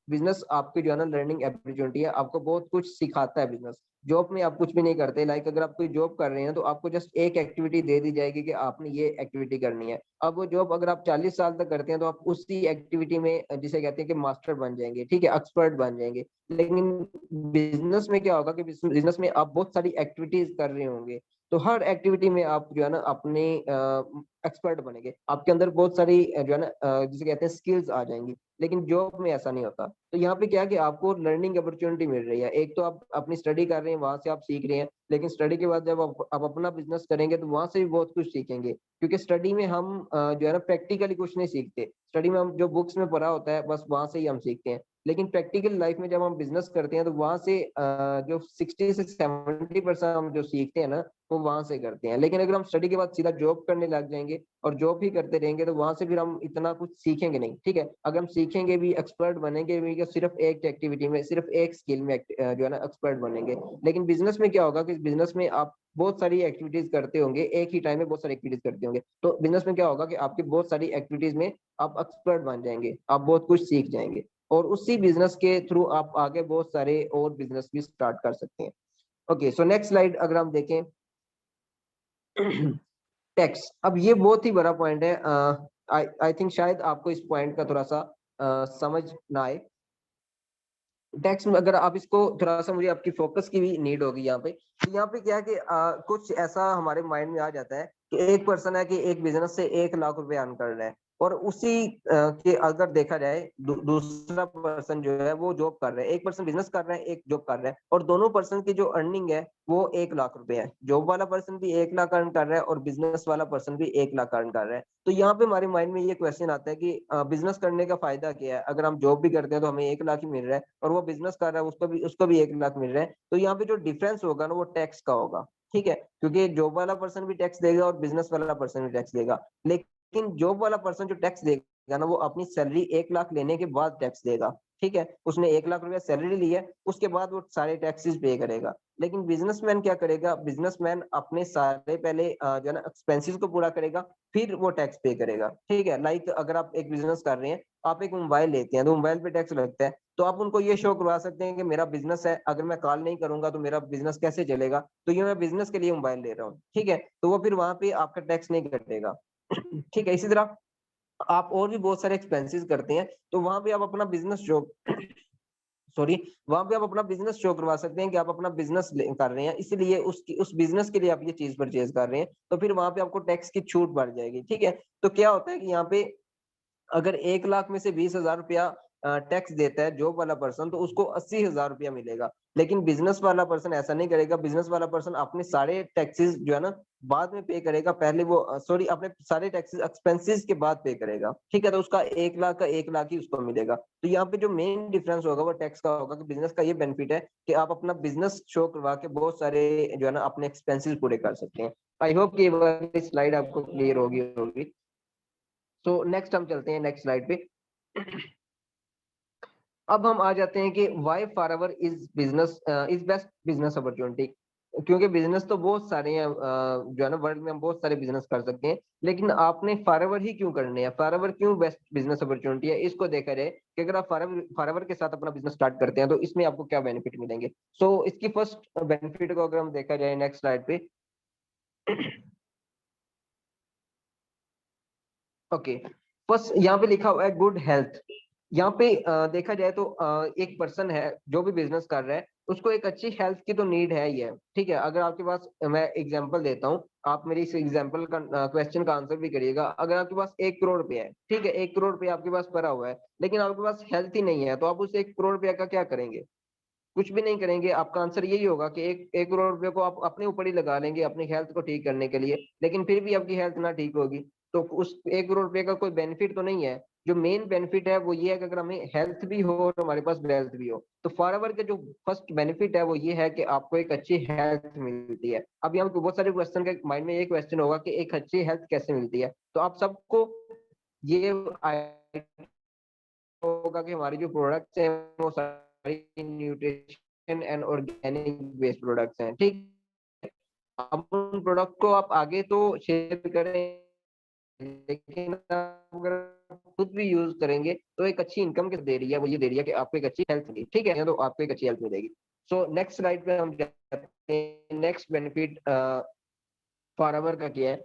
बिजनेस आपकी जो है ना लर्निंग अपॉर्चुनिटी है, आपको बहुत कुछ सिखाता है बिजनेस। जॉब में आप कुछ भी नहीं करते, लाइक अगर आप कोई जॉब कर रहे हैं तो आपको जस्ट एक एक्टिविटी दे दी जाएगी कि आपने ये एक्टिविटी करनी है। अब वो जॉब अगर आप 40 साल तक करते हैं तो आप उसी एक्टिविटी में जिसे कहते हैं कि मास्टर बन जाएंगे, ठीक है, एक्सपर्ट बन जाएंगे। लेकिन बिजनेस में क्या होगा कि बिजनेस में आप बहुत सारी एक्टिविटीज कर रहे होंगे, तो हर एक्टिविटी में आप जो है ना अपने एक्सपर्ट बनेंगे, आपके अंदर बहुत सारी जो है ना जिसे कहते हैं स्किल्स आ जाएंगी। लेकिन जॉब में ऐसा नहीं होता। तो यहाँ पे क्या है कि आपको लर्निंग अपॉर्चुनिटी मिल रही है। एक तो आप अपनी स्टडी कर रहे हैं, वहां से आप सीख रहे हैं, लेकिन स्टडी के बाद जब आप अपना बिजनेस करेंगे तो वहां से भी बहुत कुछ सीखेंगे, क्योंकि स्टडी में हम जो है ना प्रैक्टिकली कुछ नहीं सीखते। स्टडी में हम जो बुक्स में पढ़ा होता है बस वहां से ही हम सीखते हैं। लेकिन प्रैक्टिकल लाइफ में जब हम बिजनेस करते हैं तो वहां से जो 60 से 70% हम जो सीखते हैं ना वो वहां से करते हैं। लेकिन अगर हम स्टडी के बाद सीधा जॉब करने लग जाएंगे और जॉब ही करते रहेंगे तो वहां से फिर हम इतना कुछ सीखेंगे नहीं, ठीक है। अगर हम सीखेंगे भी, एक्सपर्ट बनेंगे भी, कि सिर्फ एक एक्टिविटी में, सिर्फ एक स्किल में जो है ना एक्सपर्ट बनेंगे। लेकिन बिजनेस में क्या होगा कि बिजनेस में आप बहुत सारी एक्टिविटीज करते होंगे, एक ही टाइम में बहुत सारी एक्टिविटीज करते होंगे, तो बिजनेस में क्या होगा कि आपकी बहुत सारी एक्टिविटीज में आप एक्सपर्ट बन जाएंगे, आप बहुत कुछ सीख जाएंगे, और उसी बिजनेस के थ्रू आप आगे बहुत सारे और बिजनेस भी स्टार्ट कर सकते हैं। ओके, सो नेक्स्ट स्लाइड अगर हम देखें, टैक्स। अब ये बहुत ही बड़ा पॉइंट है। आई आई थिंक शायद आपको इस पॉइंट का थोड़ा सा समझ ना आए। टैक्स में अगर आप इसको थोड़ा सा, मुझे आपकी फोकस की भी नीड होगी यहाँ पे। तो यहाँ पे क्या है कि कुछ ऐसा हमारे माइंड में आ जाता है कि एक पर्सन है कि एक बिजनेस से 1 लाख रुपए अर्न कर रहा है, और उसी के अगर देखा जाए दूसरा पर्सन जो है वो जॉब कर रहा है, एक पर्सन बिजनेस कर रहा है, एक जॉब कर रहा है, और दोनों पर्सन की जो अर्निंग है वो 1 लाख रुपए है। जॉब वाला पर्सन भी 1 लाख अर्न कर रहा है और बिजनेस वाला पर्सन भी 1 लाख अर्न कर रहा है। तो यहाँ पे हमारे माइंड में ये क्वेश्चन आता है कि बिजनेस करने का फायदा क्या है? अगर हम जॉब भी करते हैं तो हमें 1 लाख ही मिल रहा है, और वो बिजनेस कर रहा है उसको भी 1 लाख मिल रहा है। तो यहाँ पे जो डिफरेंस होगा ना वो टैक्स का होगा, ठीक है, क्योंकि जॉब वाला पर्सन भी टैक्स देगा और बिजनेस वाला पर्सन भी टैक्स देगा। लेकिन जॉब वाला पर्सन जो टैक्स देगा ना वो अपनी सैलरी 1 लाख लेने के बाद टैक्स देगा, ठीक है, उसने 1 लाख रुपया सैलरी ली है, उसके बाद वो सारे टैक्सेस पे करेगा। लेकिन बिजनेसमैन क्या करेगा? बिजनेसमैन अपने सारे पहले जो है ना एक्सपेंसेस को पूरा करेगा, फिर वो टैक्स पे करेगा, ठीक है। लाइक अगर आप एक बिजनेस कर रहे हैं, आप एक मोबाइल लेते हैं तो मोबाइल पे टैक्स लगता है, तो आप उनको ये शो करवा सकते हैं कि मेरा बिजनेस है, अगर मैं कॉल नहीं करूंगा तो मेरा बिजनेस कैसे चलेगा, तो ये मैं बिजनेस के लिए मोबाइल ले रहा हूँ, ठीक है, तो वो फिर वहां पे आपका टैक्स नहीं कटेगा। ठीक है, इसी तरह आप और भी बहुत सारे एक्सपेंसेस करते हैं, तो वहां पे आप अपना बिजनेस शो सॉरी वहां पे आप अपना बिजनेस शो करवा सकते हैं कि आप अपना बिजनेस कर रहे हैं, इसलिए उस बिजनेस के लिए आप ये चीज परचेज कर रहे हैं, तो फिर वहां पे आपको टैक्स की छूट बढ़ जाएगी, ठीक है। तो क्या होता है कि यहाँ पे अगर 1 लाख में से 20,000 रुपया टैक्स देता है जॉब वाला पर्सन, तो उसको 80,000 रुपया मिलेगा। लेकिन बिजनेस वाला पर्सन ऐसा नहीं करेगा, बिजनेस वाला पर्सन अपने सारे टैक्सेस जो है ना बाद में पे करेगा, पहले वो सॉरी अपने सारे टैक्सेस एक्सपेंसेस के बाद पे करेगा, ठीक है, तो उसका 1 लाख का 1 लाख ही उसको मिलेगा। तो यहाँ पे जो मेन डिफरेंस होगा वो टैक्स का होगा कि बिजनेस का ये बेनिफिट है कि आप अपना बिजनेस शो करवा के बहुत सारे जो है ना अपने एक्सपेंसेस पूरे कर सकते हैं। आई होप कि ये वाली स्लाइड आपको क्लियर होगी। तो नेक्स्ट हम चलते हैं नेक्स्ट स्लाइड पे। अब हम आ जाते हैं कि why Forever is business is best business opportunity. क्योंकि बिजनेस तो बहुत सारे हैं, जो है ना वर्ल्ड में हम बहुत सारे बिजनेस कर सकते हैं, लेकिन आपने फॉरएवर ही क्यों करने हैं, फॉरएवर क्यों बेस्ट बिजनेस अपॉर्चुनिटी है, इसको देखा जाए कि अगर आप फॉरएवर फॉरएवर के साथ अपना बिजनेस स्टार्ट करते हैं तो इसमें आपको क्या बेनिफिट मिलेंगे। सो इसकी फर्स्ट बेनिफिट को अगर हम देखा जाए नेक्स्ट स्लाइड पे। ओके, फर्स्ट यहाँ पे लिखा हुआ है गुड हेल्थ। यहाँ पे देखा जाए तो एक पर्सन है जो भी बिजनेस कर रहा है, उसको एक अच्छी हेल्थ की तो नीड है ही है, ठीक है। अगर आपके पास, मैं एग्जांपल देता हूँ, आप मेरी इस एग्जांपल का क्वेश्चन का आंसर भी करिएगा। अगर आपके पास 1 करोड़ रुपया है, ठीक है, 1 करोड़ रुपया आपके पास पड़ा हुआ है, लेकिन आपके पास हेल्थ ही नहीं है, तो आप उस 1 करोड़ रुपया का क्या करेंगे? कुछ भी नहीं करेंगे। आपका आंसर यही होगा कि एक करोड़ रुपए को आप अपने ऊपर ही लगा लेंगे अपनी हेल्थ को ठीक करने के लिए, लेकिन फिर भी आपकी हेल्थ ना ठीक होगी, तो उस 1 करोड़ रुपए का कोई बेनिफिट तो नहीं है। जो मेन बेनिफिट है वो ये है कि अगर हमें हेल्थ भी हो और हमारे पास वेल्थ भी हो, तो फॉरएवर के जो फर्स्ट बेनिफिट है वो ये है कि आपको एक अच्छी हेल्थ मिलती है। अब यहाँ पे बहुत सारे क्वेश्चन के माइंड में ये क्वेश्चन होगा कि एक अच्छी हेल्थ कैसे मिलती है, तो आप सबको ये होगा कि हमारी जो प्रोडक्ट्स हैं वो सारी nutrition and organic based products हैं, ठीक है। अब उन प्रोडक्ट को आप आगे तो शेयर करें, लेकिन अगर खुद भी यूज करेंगे तो एक अच्छी इनकम के दे रही है, वो ये दे रही है कि आपको एक अच्छी हेल्थ मिलेगी, ठीक है, तो आपको एक अच्छी हेल्थ मिलेगी। सो नेक्स्ट स्लाइड पे हम जाते हैं, नेक्स्ट बेनिफिट फॉरएवर का क्या है।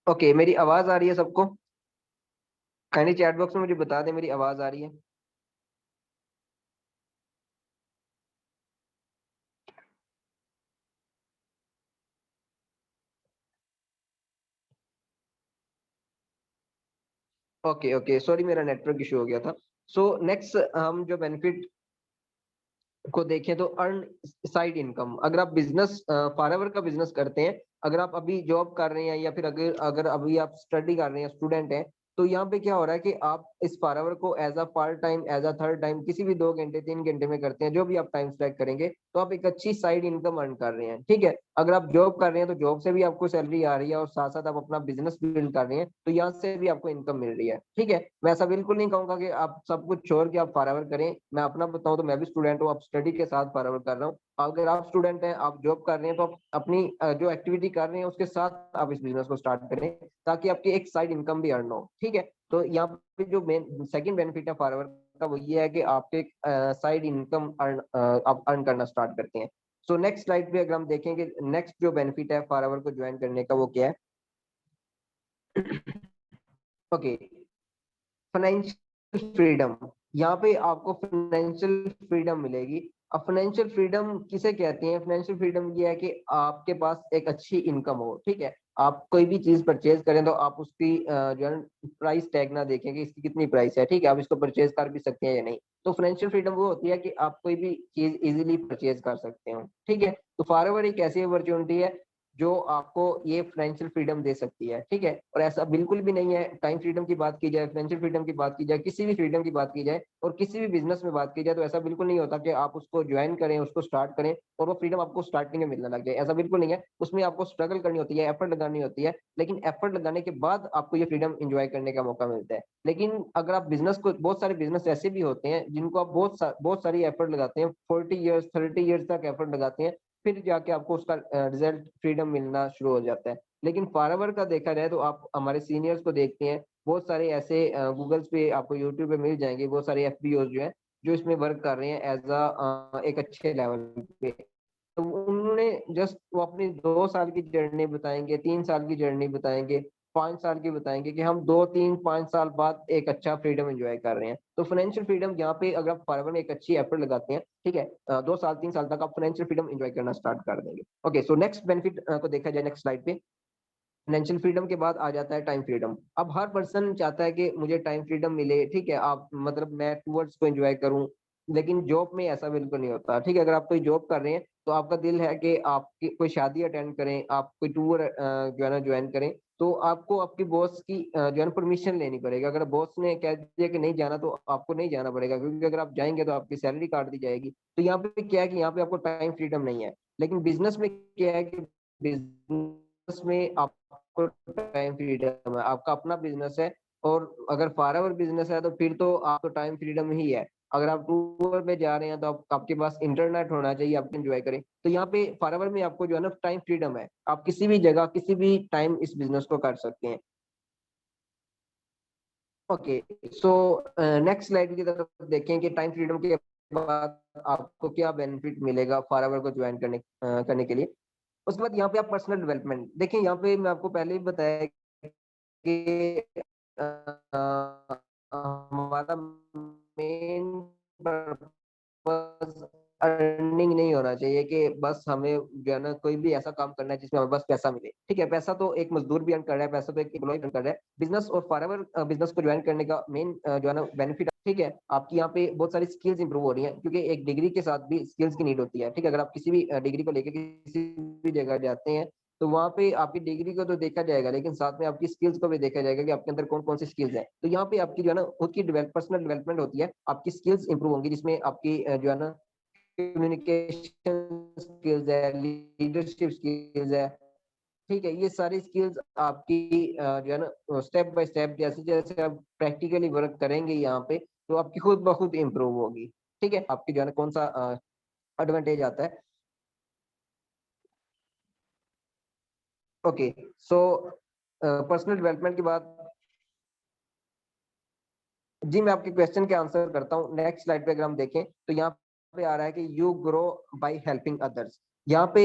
ओके, मेरी आवाज आ रही है सबको? काइंडली चैट बॉक्स में मुझे बता दें मेरी आवाज आ रही है। ओके ओके, सॉरी मेरा नेटवर्क इशू हो गया था। सो नेक्स्ट हम जो बेनिफिट को देखें तो अर्न साइड इनकम। अगर आप बिजनेस फॉरएवर का बिजनेस करते हैं, अगर आप अभी जॉब कर रहे हैं या फिर अगर अगर अभी आप स्टडी कर रहे हैं, स्टूडेंट हैं, तो यहाँ पे क्या हो रहा है कि आप इस फॉरएवर को as a part time, as a third time, किसी भी 2 घंटे 3 घंटे में करते हैं, जो भी आप टाइम सेलेक्ट करेंगे, तो आप एक अच्छी साइड इनकम अर्न कर रहे हैं, ठीक है। अगर आप जॉब कर रहे हैं तो जॉब से भी आपको सैलरी आ रही है और साथ साथ आप अपना बिजनेस बिल्ड कर रहे हैं, तो यहाँ से भी आपको इनकम मिल रही है, ठीक है। मैं ऐसा बिल्कुल नहीं कहूंगा कि आप सब कुछ छोड़ के आप फॉरएवर करें। मैं अपना बताऊं तो मैं भी स्टूडेंट हूँ, आप स्टडी के साथ फॉरएवर कर रहा हूँ। अगर आप स्टूडेंट हैं, आप जॉब कर रहे हैं, तो आप अपनी जो एक्टिविटी कर रहे हैं उसके साथ आप इस बिजनेस को स्टार्ट करें, ताकि आपकी एक साइड इनकम भी अर्न हो, ठीक है। तो यहाँ पे जो मेन सेकंड बेनिफिट है फॉरएवर का वो ये है कि आपके साइड इनकम आप अर्न करना स्टार्ट करते हैं। सो नेक्स्ट स्लाइड पे अगर हम देखेंगे, नेक्स्ट जो बेनिफिट है फॉरएवर को ज्वाइन करने का वो क्या है। ओके, फाइनेंशियल फ्रीडम, यहाँ पे आपको फाइनेंशियल फ्रीडम मिलेगी। अब फाइनेंशियल फ्रीडम किसे कहते हैं? फाइनेंशियल फ्रीडम ये है कि आपके पास एक अच्छी इनकम हो, ठीक है। आप कोई भी चीज परचेज करें तो आप उसकी जो है प्राइस टैग ना देखें कि इसकी कितनी प्राइस है, ठीक है, आप इसको परचेज कर भी सकते हैं या नहीं। तो फाइनेंशियल फ्रीडम वो होती है कि आप कोई भी चीज इजीली परचेज कर सकते हो, ठीक है। तो फॉरएवर एक ऐसी अपॉर्चुनिटी है जो आपको ये फाइनेंशियल फ्रीडम दे सकती है, ठीक है। और ऐसा बिल्कुल भी नहीं है, टाइम फ्रीडम की बात की जाए, फाइनेंशियल फ्रीडम की बात की जाए, किसी भी फ्रीडम की बात की जाए और किसी भी बिजनेस में बात की जाए, तो ऐसा बिल्कुल नहीं होता कि आप उसको ज्वाइन करें, उसको स्टार्ट करें और वो फ्रीडम आपको स्टार्टिंग में मिलने लग जाए। ऐसा बिल्कुल नहीं है, उसमें आपको स्ट्रगल करनी होती है, एफर्ट लगानी होती है, लेकिन एफर्ट लगाने के बाद आपको ये फ्रीडम एंजॉय करने का मौका मिलता है। लेकिन अगर आप बिजनेस को, बहुत सारे बिजनेस ऐसे भी होते हैं जिनको आप बहुत सारी एफर्ट लगाते हैं, 40 ईयर्स 30 ईयर्स तक एफर्ट लगाते हैं, फिर जाके आपको उसका रिजल्ट फ्रीडम मिलना शुरू हो जाता है। लेकिन फॉरएवर का देखा जाए तो आप हमारे सीनियर्स को देखते हैं, बहुत सारे ऐसे गूगल्स पे आपको यूट्यूब पे मिल जाएंगे, बहुत सारे एफबीओ जो है जो इसमें वर्क कर रहे हैं एज एक अच्छे लेवल पे। तो उन्होंने जस्ट वो अपनी 2 साल की जर्नी बताएंगे, 3 साल की जर्नी बताएंगे, 5 साल की बताएंगे कि हम 2 3 5 साल बाद एक अच्छा फ्रीडम एंजॉय कर रहे हैं। तो फाइनेंशियल फ्रीडम यहाँ पे अगर आप फॉरएवर में एक अच्छी एफर्ट लगाते हैं, ठीक है, 2 साल 3 साल तक आप फाइनेंशियल फ्रीडम एंजॉय करना स्टार्ट कर देंगे। ओके, सो नेक्स्ट बेनिफिट को देखा जाए नेक्स्ट स्लाइड पे। फाइनेंशियल फ्रीडम के बाद आ जाता है टाइम फ्रीडम। अब हर पर्सन चाहता है कि मुझे टाइम फ्रीडम मिले, ठीक है, आप मतलब मैं टूवर्ड्स को एंजॉय करूं। लेकिन जॉब में ऐसा बिल्कुल नहीं होता, ठीक है। अगर आप कोई जॉब कर रहे हैं तो आपका दिल है कि आप कोई शादी अटेंड करें, आप कोई टूर जो है ना ज्वाइन करें, तो आपको आपकी बॉस की जो है ना परमिशन लेनी पड़ेगी। अगर बॉस ने कह दिया कि नहीं जाना तो आपको नहीं जाना पड़ेगा, क्योंकि अगर आप जाएंगे तो आपकी सैलरी काट दी जाएगी। तो यहाँ पे क्या है कि यहाँ पे आपको टाइम फ्रीडम नहीं है। लेकिन बिजनेस में क्या है कि बिजनेस में आपको टाइम फ्रीडम है, आपका अपना बिजनेस है। और अगर फॉरएवर बिजनेस है तो फिर तो आपको टाइम फ्रीडम ही है। अगर आप टूर पे जा रहे हैं तो आपके पास इंटरनेट होना चाहिए, आप एंजॉय करें। तो यहाँ पे फॉरएवर में आपको जो है ना टाइम फ्रीडम है, आप किसी भी जगह किसी भी टाइम इस बिजनेस को कर सकते हैं। ओके, सो नेक्स्ट स्लाइड की तरफ देखें कि टाइम फ्रीडम के बाद आपको क्या बेनिफिट मिलेगा फॉरएवर को ज्वाइन करने के लिए। उसके बाद यहाँ पे आप पर्सनल डेवलपमेंट देखें। यहाँ पे मैं आपको पहले ही बताया कि हमारा मेन पर्पस अर्निंग नहीं होना चाहिए कि बस हमें जो है ना कोई भी ऐसा काम करना है जिसमें हमें बस पैसा मिले, ठीक है। पैसा तो एक मजदूर भी अर्न कर रहा है, पैसा तो एक एम्प्लॉय अर्न कर रहा है। बिजनेस और फॉरएवर बिजनेस को ज्वाइन करने का मेन जो है ना बेनिफिट, ठीक है, आपकी यहाँ पे बहुत सारी स्किल्स इंप्रूव हो रही हैं, क्योंकि एक डिग्री के साथ भी स्किल्स की नीड होती है, ठीक है। अगर आप किसी भी डिग्री को लेकर किसी भी जगह जाते हैं तो वहाँ पे आपकी डिग्री को तो देखा जाएगा, लेकिन साथ में आपकी स्किल्स को भी देखा जाएगा कि आपके अंदर कौन कौन सी स्किल्स है। तो यहाँ पे आपकी जो है ना खुद की पर्सनल डेवलपमेंट होती है, आपकी स्किल्स इंप्रूव होंगी, जिसमें आपकी जो है ना कम्युनिकेशन स्किल्स है, लीडरशिप स्किल्स है, ठीक है। ये सारी स्किल्स आपकी जो है ना स्टेप बाय स्टेप जैसे जैसे आप प्रैक्टिकली वर्क करेंगे यहाँ पे, तो आपकी खुद ब खुद इम्प्रूव होगी, ठीक है। आपकी जो है ना कौन सा एडवांटेज आता है। ओके, सो पर्सनल डेवलपमेंट के बाद जी मैं आपके क्वेश्चन के आंसर करता हूँ। नेक्स्ट स्लाइड पे अगर हम देखें तो यहाँ पे आ रहा है कि you grow by helping others. यहाँ पे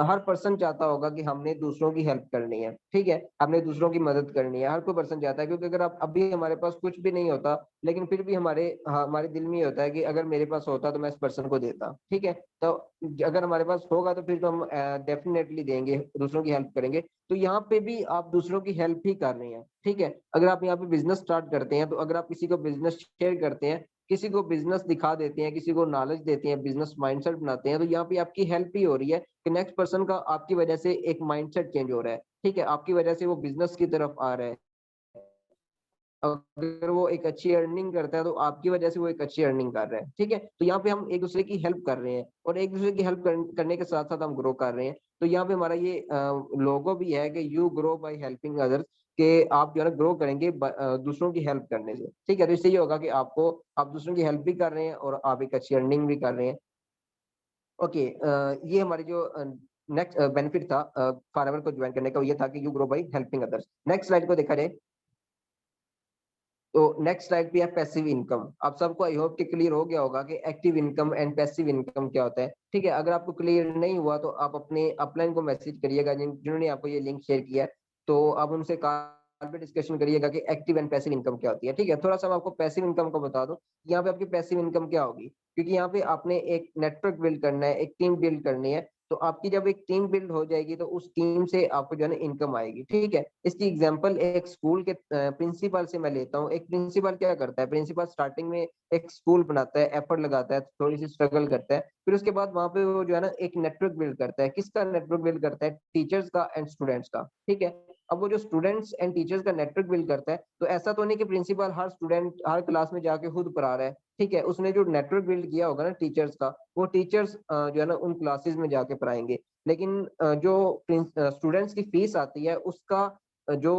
हर पर्सन चाहता होगा कि हमने दूसरों की हेल्प करनी है, ठीक है, हमने दूसरों की मदद करनी है, हर कोई पर्सन चाहता है। क्योंकि अगर आप अभी हमारे पास कुछ भी नहीं होता, लेकिन फिर भी हमारे दिल में ये होता है कि अगर मेरे पास होता तो मैं इस पर्सन को देता, ठीक है। तो अगर हमारे पास होगा तो फिर तो हम डेफिनेटली देंगे, दूसरों की हेल्प करेंगे। तो यहाँ पे भी आप दूसरों की हेल्प ही कर रहे हैं, ठीक है। अगर आप यहाँ पे बिजनेस स्टार्ट करते हैं, तो अगर आप किसी को बिजनेस शेयर करते हैं, किसी को बिजनेस दिखा देते हैं, किसी को नॉलेज देते हैं, बिजनेस माइंडसेट बनाते हैं, तो यहाँ पे आपकी हेल्प ही हो रही है कि नेक्स्ट पर्सन का आपकी वजह से एक माइंडसेट चेंज हो रहा है, ठीक है, आपकी वजह से वो बिजनेस की तरफ आ रहा है। अगर वो एक अच्छी अर्निंग करता है तो आपकी वजह से वो एक अच्छी अर्निंग कर रहा है, ठीक है। तो यहाँ पे हम एक दूसरे की हेल्प कर रहे हैं और एक दूसरे की हेल्प करने के साथ साथ हम ग्रो कर रहे हैं। तो यहाँ पे हमारा ये लोगो भी है कि you grow by helping others, कि आप जो है ना ग्रो करेंगे दूसरों की हेल्प करने से, ठीक है। तो इससे ये होगा कि आप दूसरों की हेल्प भी कर रहे हैं और आप एक अच्छी अर्निंग भी कर रहे हैं। ओके, ये हमारी जो नेक्स्ट बेनिफिट था फॉरएवर को ज्वाइन करने का, वो ये था कि you grow by helping others. Next slide को देखा जाए तो नेक्स्ट स्लाइड पे है पैसिव इनकम। आप सबको आई होप कि क्लियर हो गया होगा कि active income and passive income क्या होता है, ठीक है। अगर आपको क्लियर नहीं हुआ तो आप अपने अपलाइन को मैसेज करिएगा, जिन्होंने आपको ये लिंक शेयर किया है, तो आप उनसे कहा पे डिस्कशन करिएगा कि एक्टिव एंड पैसिव इनकम क्या होती है। ठीक है, थोड़ा सा मैं आपको पैसिव इनकम को बता दूं। यहाँ पे आपकी पैसिव इनकम क्या होगी, क्योंकि यहाँ पे आपने एक नेटवर्क बिल्ड करना है, एक टीम बिल्ड करनी है। तो आपकी जब एक टीम बिल्ड हो जाएगी तो उस टीम से आपको जो है ना इनकम आएगी। ठीक है, इसकी एग्जांपल एक स्कूल के प्रिंसिपल से मैं लेता हूँ। एक प्रिंसिपल क्या करता है, प्रिंसिपल स्टार्टिंग में एक स्कूल बनाता है, एफर्ट लगाता है, थोड़ी सी स्ट्रगल करता है, फिर उसके बाद वहां पे वो जो है ना एक नेटवर्क बिल्ड करता है। किसका नेटवर्क बिल्ड करता है, टीचर्स का एंड स्टूडेंट्स का। ठीक है, अब वो जो स्टूडेंट्स एंड टीचर्स का नेटवर्क बिल्ड करता है, तो ऐसा तो नहीं कि प्रिंसिपल हर स्टूडेंट हर क्लास में जाके खुद पढ़ा रहा है। ठीक है, उसने जो नेटवर्क बिल्ड किया होगा ना टीचर्स का, वो टीचर्स जो है ना उन क्लासेस में जाके पढ़ाएंगे। लेकिन जो स्टूडेंट्स की फीस आती है उसका जो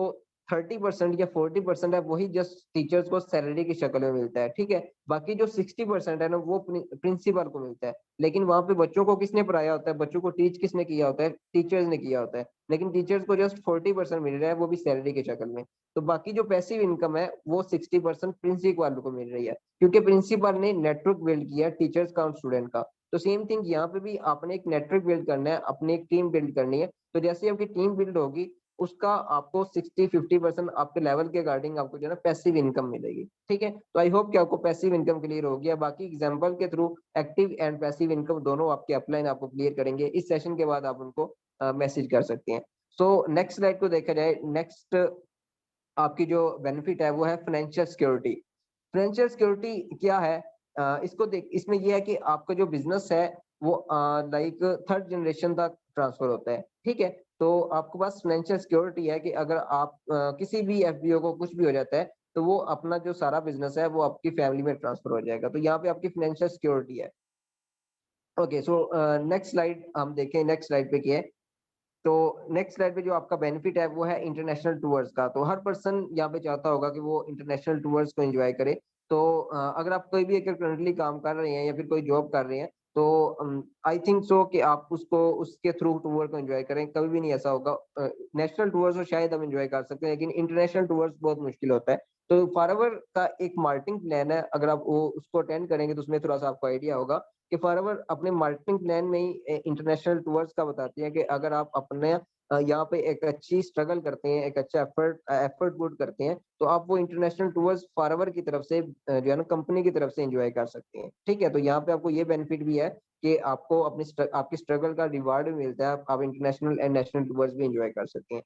30% या 40% है वही जस्ट टीचर्स को सैलरी की शक्ल में मिलता है। ठीक है, बाकी जो 60% है ना वो प्रिंसिपल को मिलता है। लेकिन वहां पे बच्चों को किसने पढ़ाया होता है, बच्चों को टीच किसने किया होता है, टीचर्स ने किया होता है। लेकिन टीचर्स को जस्ट 40% मिल रहा है, वो भी सैलरी की शक्ल में। तो बाकी जो पैसिव इनकम है वो 60% प्रिंसिपल को मिल रही है, क्योंकि प्रिंसिपल ने नेटवर्क बिल्ड किया टीचर्स का और स्टूडेंट का। तो सेम थिंग यहाँ पे भी आपने एक नेटवर्क बिल्ड करना है, अपनी एक टीम बिल्ड करनी है। तो जैसे आपकी टीम बिल्ड होगी, उसका आपको 60-50% आपके लेवल के अकॉर्डिंग आपको जो है ना पैसिव इनकम मिलेगी। ठीक है, तो आई होप कि आपको पैसिव इनकम क्लियर हो गया। बाकी एग्जांपल के through active and passive income दोनों आपके अपलाइन आपको क्लियर करेंगे। इस सेशन के बाद आप उनको मैसेज कर सकते हैं। सो नेक्स्ट स्लाइड को देखा जाए, नेक्स्ट आपकी जो बेनिफिट है वो है फाइनेंशियल सिक्योरिटी। फाइनेंशियल सिक्योरिटी क्या है, इसको देख, इसमें ये है कि आपका जो बिजनेस है वो लाइक थर्ड जनरेशन तक ट्रांसफर होता है। ठीक है, तो आपके पास फाइनेंशियल सिक्योरिटी है कि अगर आप किसी भी एफबीओ को कुछ भी हो जाता है, तो वो अपना जो सारा बिजनेस है वो आपकी फैमिली में ट्रांसफर हो जाएगा। तो यहाँ पे आपकी फाइनेंशियल सिक्योरिटी है। ओके, सो नेक्स्ट स्लाइड हम देखें, नेक्स्ट स्लाइड पे क्या है। तो नेक्स्ट स्लाइड पे जो आपका बेनिफिट है वो है इंटरनेशनल टूर्स का। तो हर पर्सन यहाँ पे चाहता होगा कि वो इंटरनेशनल टूर्स को एंजॉय करे। तो अगर आप कोई भी अगर करंटली काम कर रहे हैं या फिर कोई जॉब कर रहे हैं, तो आई थिंक सो कि आप उसको उसके थ्रू टूर को एंजॉय करें। कभी भी नहीं ऐसा होगा, नेशनल टूर्स तो शायद हम एंजॉय कर सकते हैं, लेकिन इंटरनेशनल टूर्स बहुत मुश्किल होता है। तो फॉरएवर का एक मार्केटिंग प्लान है, अगर आप वो उसको अटेंड करेंगे तो उसमें थोड़ा सा आपको आइडिया होगा कि फॉरएवर अपने मार्केटिंग प्लान में ही इंटरनेशनल टूर्स का बताती है कि अगर आप अपने यहाँ पे एक अच्छी स्ट्रगल करते हैं, एक अच्छा एफर्ट पुट करते हैं, तो आप वो इंटरनेशनल टूर्स फॉरएवर की तरफ से जो है ना कंपनी की तरफ से एंजॉय कर सकते हैं। ठीक है, तो यहाँ पे आपको ये बेनिफिट भी है कि आपको अपनी आपकी स्ट्रगल का रिवार्ड भी मिलता है, आप इंटरनेशनल एंड नेशनल टूर्स भी एंजॉय कर सकते हैं।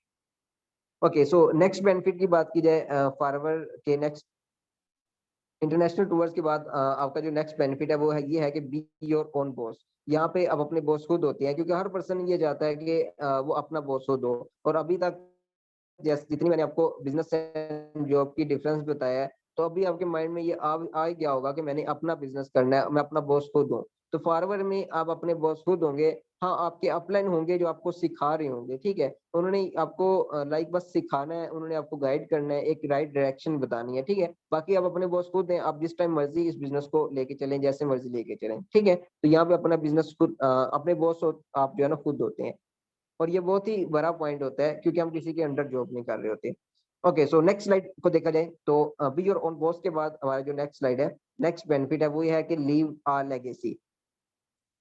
ओके, सो नेक्स्ट बेनिफिट की बात की जाए फॉरएवर के नेक्स्ट इंटरनेशनल टूर्स के बाद आपका जो नेक्स्ट बेनिफिट है वो है ये है कि बी योर ओन बॉस। यहाँ पे अब अपने बॉस खुद होते हैं, क्योंकि हर पर्सन ये चाहता है कि वो अपना बॉस खुद हो। और अभी तक जैसे जितनी मैंने आपको बिजनेस एंड जॉब की डिफरेंस बताया है, तो अभी आपके माइंड में ये आ गया होगा कि मैंने अपना बिजनेस करना है, मैं अपना बॉस खुद हूँ। तो फॉरवर्ड में आप अपने बॉस खुद होंगे। हाँ, आपके अपलाइन होंगे जो आपको सिखा रहे होंगे। ठीक है, उन्होंने आपको लाइक बस सिखाना है, उन्होंने आपको गाइड करना है, एक राइट डायरेक्शन बतानी है। ठीक है, बाकी आप अपने बॉस खुद हैं, आप जिस टाइम मर्जी इस बिजनेस को लेके चलें, जैसे मर्जी लेके चलें। ठीक है, तो यहाँ पे अपना बिजनेस खुद अपने बॉस आप जो है ना खुद होते हैं। और ये बहुत ही बड़ा पॉइंट होता है, क्योंकि हम किसी के अंडर जॉब नहीं कर रहे होते। ओके, सो नेक्स्ट स्लाइड को देखा जाए तो बी योर ओन बॉस के बाद हमारा जो नेक्स्ट स्लाइड है, नेक्स्ट बेनिफिट है वो ये है कि लीव आ लेगेसी।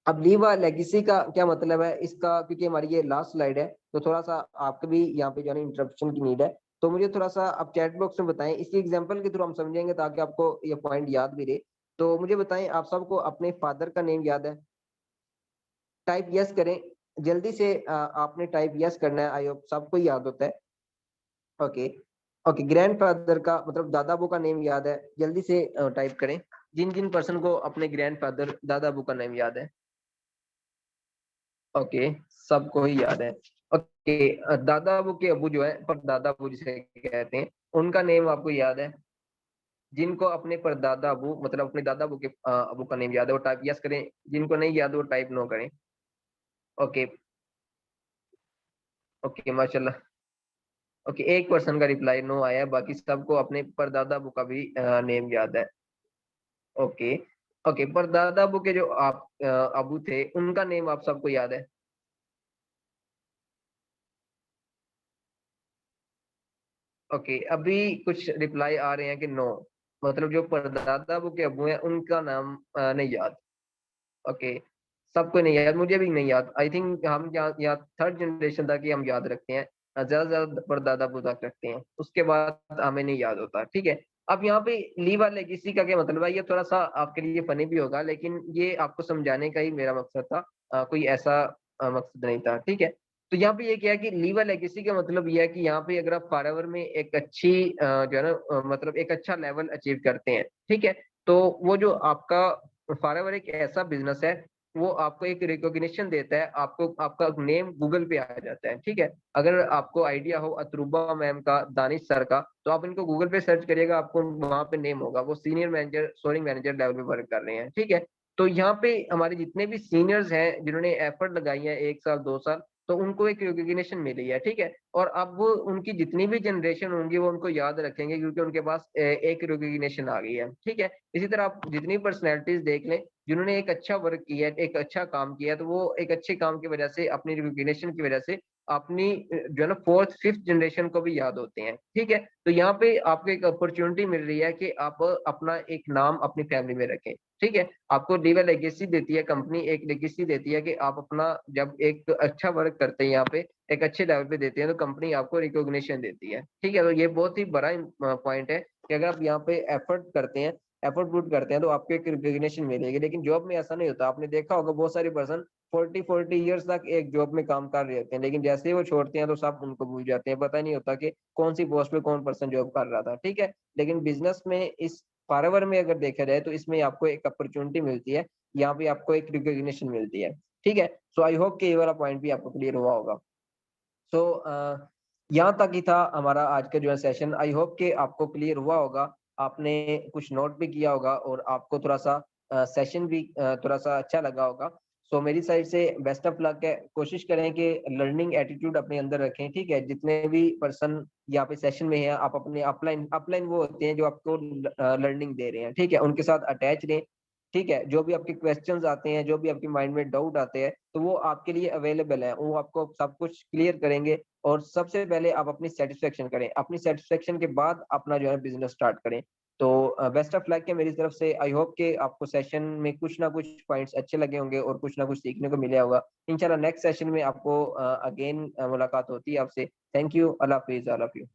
अब लीव आ लेगेसी का क्या मतलब है इसका, क्योंकि हमारी ये लास्ट स्लाइड है, तो थोड़ा सा आपको भी यहाँ पे जो है इंटरप्शन की नीड है। तो मुझे थोड़ा सा आप चैट बॉक्स में बताएं, इसकी एग्जांपल के थ्रू हम समझेंगे ताकि आपको ये पॉइंट याद भी रहे। तो मुझे बताएं, आप सबको अपने फादर का नेम याद है? टाइप यस करें जल्दी से। आपने टाइप यस करना है, आई होप सबको याद होता है। ओके, ओके, ग्रैंडफादर का मतलब दादा अबू का नेम याद है? जल्दी से टाइप करें, जिन जिन पर्सन को अपने ग्रैंडफादर दादा अबू का नेम याद है। ओके, सबको ही याद है। ओके, दादा अबू के अबू जो है पर दादा अबू जिसे कहते हैं, उनका नेम आपको याद है? जिनको अपने परदादा अबू मतलब अपने दादा अबू के अबू का नेम याद है वो टाइप यस करें, जिनको नहीं याद वो टाइप नो करें। ओके, ओके, माशाल्लाह। ओके, एक पर्सन का रिप्लाई नो आया है, बाकी सबको अपने परदादा अबू का भी नेम याद है। ओके, ओके, परदादा अबू के जो आप अबू थे उनका नेम आप सबको याद है? ओके, अभी कुछ रिप्लाई आ रहे हैं कि नो, मतलब जो परदादा अबू के अबू हैं उनका नाम नहीं याद। ओके, सबको नहीं याद, मुझे भी नहीं याद। आई थिंक हम यहाँ यहाँ थर्ड जनरेशन तक ही हम याद रखते हैं। ज्यादा से ज्यादा परदादा अबू तक रखते हैं, उसके बाद हमें नहीं याद होता। ठीक है। अब यहाँ पे लीव और लेगेसी का क्या मतलब है, ये थोड़ा सा आपके लिए फनी भी होगा, लेकिन ये आपको समझाने का ही मेरा मकसद था, कोई ऐसा मकसद नहीं था। ठीक है। तो यहाँ पे ये क्या है कि लीव और लेगेसी का मतलब ये है कि यहाँ पे अगर आप फॉरएवर में एक अच्छी जो है ना मतलब एक अच्छा लेवल अचीव करते हैं, ठीक है, तो वो जो आपका फॉरएवर एक ऐसा बिजनेस है, वो आपको एक रिकॉग्निशन देता है, आपको आपका नेम गूगल पे आ जाता है। ठीक है। अगर आपको आइडिया हो अतरुबा मैम का, दानिश सर का, तो आप इनको गूगल पे सर्च करिएगा, आपको वहां पे नेम होगा, वो senior manager, soaring manager level पे वर्क कर रहे हैं। ठीक है। तो यहाँ पे हमारे जितने भी सीनियर्स हैं जिन्होंने एफर्ट लगाई है 1 साल 2 साल, तो उनको एक रिकॉग्निशन मिली है। ठीक है। और अब वो उनकी जितनी भी जनरेशन होंगी वो उनको याद रखेंगे, क्योंकि उनके पास एक रिकॉग्निशन आ गई है। ठीक है। इसी तरह आप जितनी पर्सनैलिटीज देख लें जिन्होंने एक अच्छा वर्क किया है, एक अच्छा काम किया है, तो वो एक अच्छे काम की वजह से, अपनी रिकॉग्निशन की वजह से अपनी जो है ना फोर्थ फिफ्थ जनरेशन को भी याद होते हैं। ठीक है। तो यहाँ पे आपको एक अपॉर्चुनिटी मिल रही है कि आप अपना एक नाम अपनी फैमिली में रखें। ठीक है। आपको लीव लेगेसी देती है कंपनी, एक लेगेसी देती है कि आप अपना जब एक अच्छा वर्क करते हैं यहाँ पे, एक अच्छे लेवल पे देते हैं, तो कंपनी आपको रिकॉग्निशन देती है। ठीक है। तो ये बहुत ही बड़ा पॉइंट है कि अगर आप यहाँ पे एफर्ट करते हैं, एफर्ट पुट करते हैं, तो आपको एक रिकॉग्निशन मिलेगी। लेकिन जॉब में ऐसा नहीं होता, आपने देखा होगा बहुत सारे पर्सन 40 ईयर्स तक एक जॉब में काम कर रहे होते हैं, लेकिन जैसे ही वो छोड़ते हैं तो सब उनको भूल जाते हैं, पता नहीं होता कि कौन सी पोस्ट पे कौन पर्सन जॉब कर रहा था। ठीक है। लेकिन बिजनेस में इस फॉरएवर में अगर देखा जाए तो इसमें आपको एक अपॉर्चुनिटी मिलती है, यहाँ पे आपको एक रिकॉग्निशन मिलती है। ठीक है। सो आई होप कि ये वाला पॉइंट भी आपको क्लियर हुआ होगा। सो यहाँ तक ही था हमारा आज का जो है सेशन। आई होप कि आपको क्लियर हुआ होगा, आपने कुछ नोट भी किया होगा और आपको थोड़ा सा सेशन भी थोड़ा सा अच्छा लगा होगा। सो मेरी साइड से बेस्ट ऑफ लक है। कोशिश करें कि लर्निंग एटीट्यूड अपने अंदर रखें। ठीक है। जितने भी पर्सन यहाँ पे सेशन में हैं, आप अपने अपलाइन अपलाइन वो होते हैं जो आपको लर्निंग दे रहे हैं, ठीक है, उनके साथ अटैच रहें। ठीक है। जो भी आपके क्वेश्चंस आते हैं, जो भी आपके माइंड में डाउट आते हैं, तो वो आपके लिए अवेलेबल है, वो आपको सब कुछ क्लियर करेंगे। और सबसे पहले आप अपनी सेटिस्फेक्शन करें, अपनी सेटिस्फेक्शन के बाद अपना जो है बिजनेस स्टार्ट करें। तो बेस्ट ऑफ लक है मेरी तरफ से। आई होप कि आपको सेशन में कुछ ना कुछ पॉइंट्स अच्छे लगे होंगे और कुछ ना कुछ सीखने को मिला होगा। इंशाल्लाह नेक्स्ट सेशन में आपको अगेन मुलाकात होती है आपसे। Thank you. Allah Hafiz. I love you.